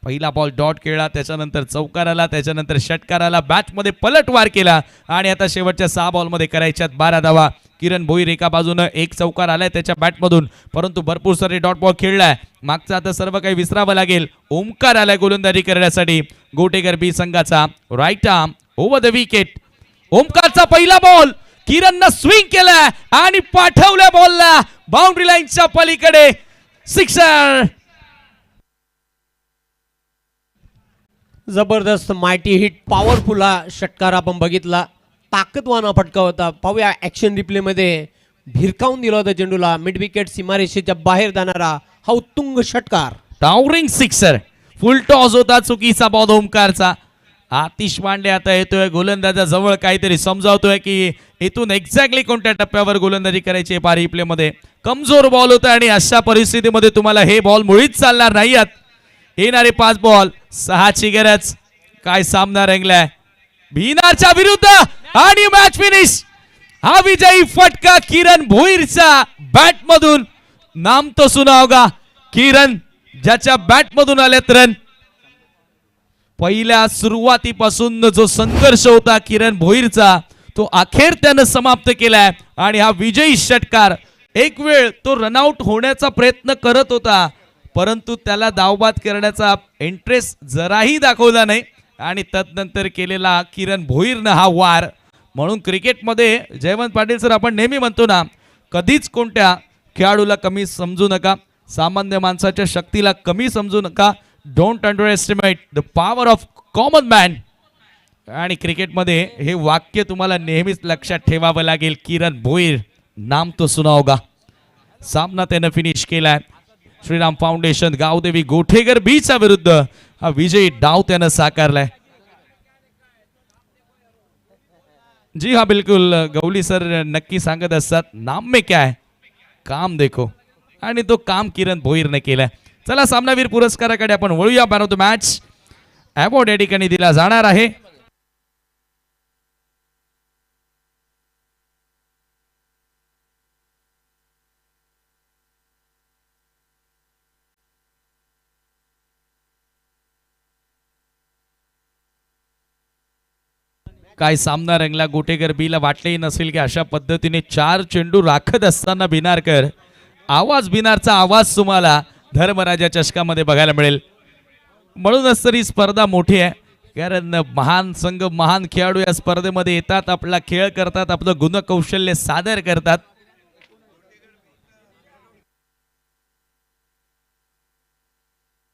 पहिला बॉल डॉट केला, त्याच्यानंतर चौकार आला, त्याच्यानंतर षटकार आला, बॅटमध्ये पलटवार केला आणि आता शेवटच्या 6 बॉलमध्ये करायच्यात 12 धावा. किरण भोईर एका बाजूनं एक चौकार आलाय त्याच्या बॅटमधून परंतु भरपूर सारे डॉट बॉल खेळलाय. मागचं आता सर्व काही विसरावं लागेल. ओमकार आलाय गोलंदाजी करण्यासाठी गोटेकर बी संघाचा. Right arm over the wicket. ओमकारचा पहिला बॉल किरणनं स्विंग केलाय आणि पाठवल्या बॉलला बाउंड्री लाईनच्या पलीकडे. सिक्सर. जबरदस्त मायटी हिट पॉवरफुल हा षटकार आपण बघितला. ताकदवान हा फटका होता. पाहूया ऍक्शन रिप्ले मध्ये. भिरकावून दिला होता चेंडूला. मिड विकेट सीमारेषेच्या बाहेर जाणारा हा उत्तुंग षटकार. Towering sixer. फुल टॉस होता चुकीचा बॉल ओमकारचा. आतिश पांडे आता येतोय गोलंदाजा जवळ काहीतरी समजावतोय की इथून एक्झॅक्टली कोणत्या टप्प्यावर गोलंदाजी करायची. पारी प्ले मध्ये कमजोर बॉल होता आणि अशा परिस्थितीमध्ये तुम्हाला हे बॉल मुळीच चालणार नाहीत. येणारे 5 बॉल 6ची गरज. काय सामना रंगलाय भिनारच्या विरुद्ध आणि मॅच फिनिश. हा विजयी फटका किरण भोईरचा बॅट मधून. नाम तो सुना होगा किरण ज्याच्या बॅट मधून आलेत रन. पहिल्या सुरुवातीपासून जो संघर्ष होता किरण भोईरचा तो अखेर त्यानं समाप्त केलाय आणि हा विजयी षटकार. एक वेळ तो रनआउट होण्याचा प्रयत्न करत होता परंतु त्याला धावबाद करण्याचा इंटरेस्ट जराही दाखवला नाही आणि तदनंतर केलेला किरण भोईरनं हा वार. म्हणून क्रिकेटमध्ये जयवंत पाटील सर आपण नेहमी म्हणतो ना कधीच कोणत्या खेळाडूला कमी समजू नका. सामान्य माणसाच्या शक्तीला कमी समजू नका. Don't under estimate the power of common man. आणि क्रिकेटमध्ये हे वाक्य तुम्हाला नेहमीच लक्षात ठेवावं लागेल. किरण भोईर नाम तो सुना होगा. सामना त्यानं फिनिश केलाय. श्रीराम फाउंडेशन गावदेवी गोठेकर बीच्या विरुद्ध हा विजयी डाव त्यानं साकारलाय. जी हा बिलकुल गवली सर नक्की सांगत असतात नाम में क्या है काम देखो आणि तो काम किरण भोईरने केलाय. चला सामनावीर पुरस्काराकडे आपण वळूया. Man of the match award या ठिकाणी दिला जाणार आहे. काय सामना रंगला. गोटेकर बीला वाटलेही नसेल की अशा पद्धतीने 4 चेंडू राखत असताना भिनारकर भिनारचा आवाज तुम्हाला धर्मराजा चषकामध्ये बघायला मिळेल. म्हणूनच तरी स्पर्धा मोठी आहे कारण महान संघ महान खेळाडू या स्पर्धेमध्ये येतात, आपला खेळ करतात, आपलं गुणकौशल्य सादर करतात.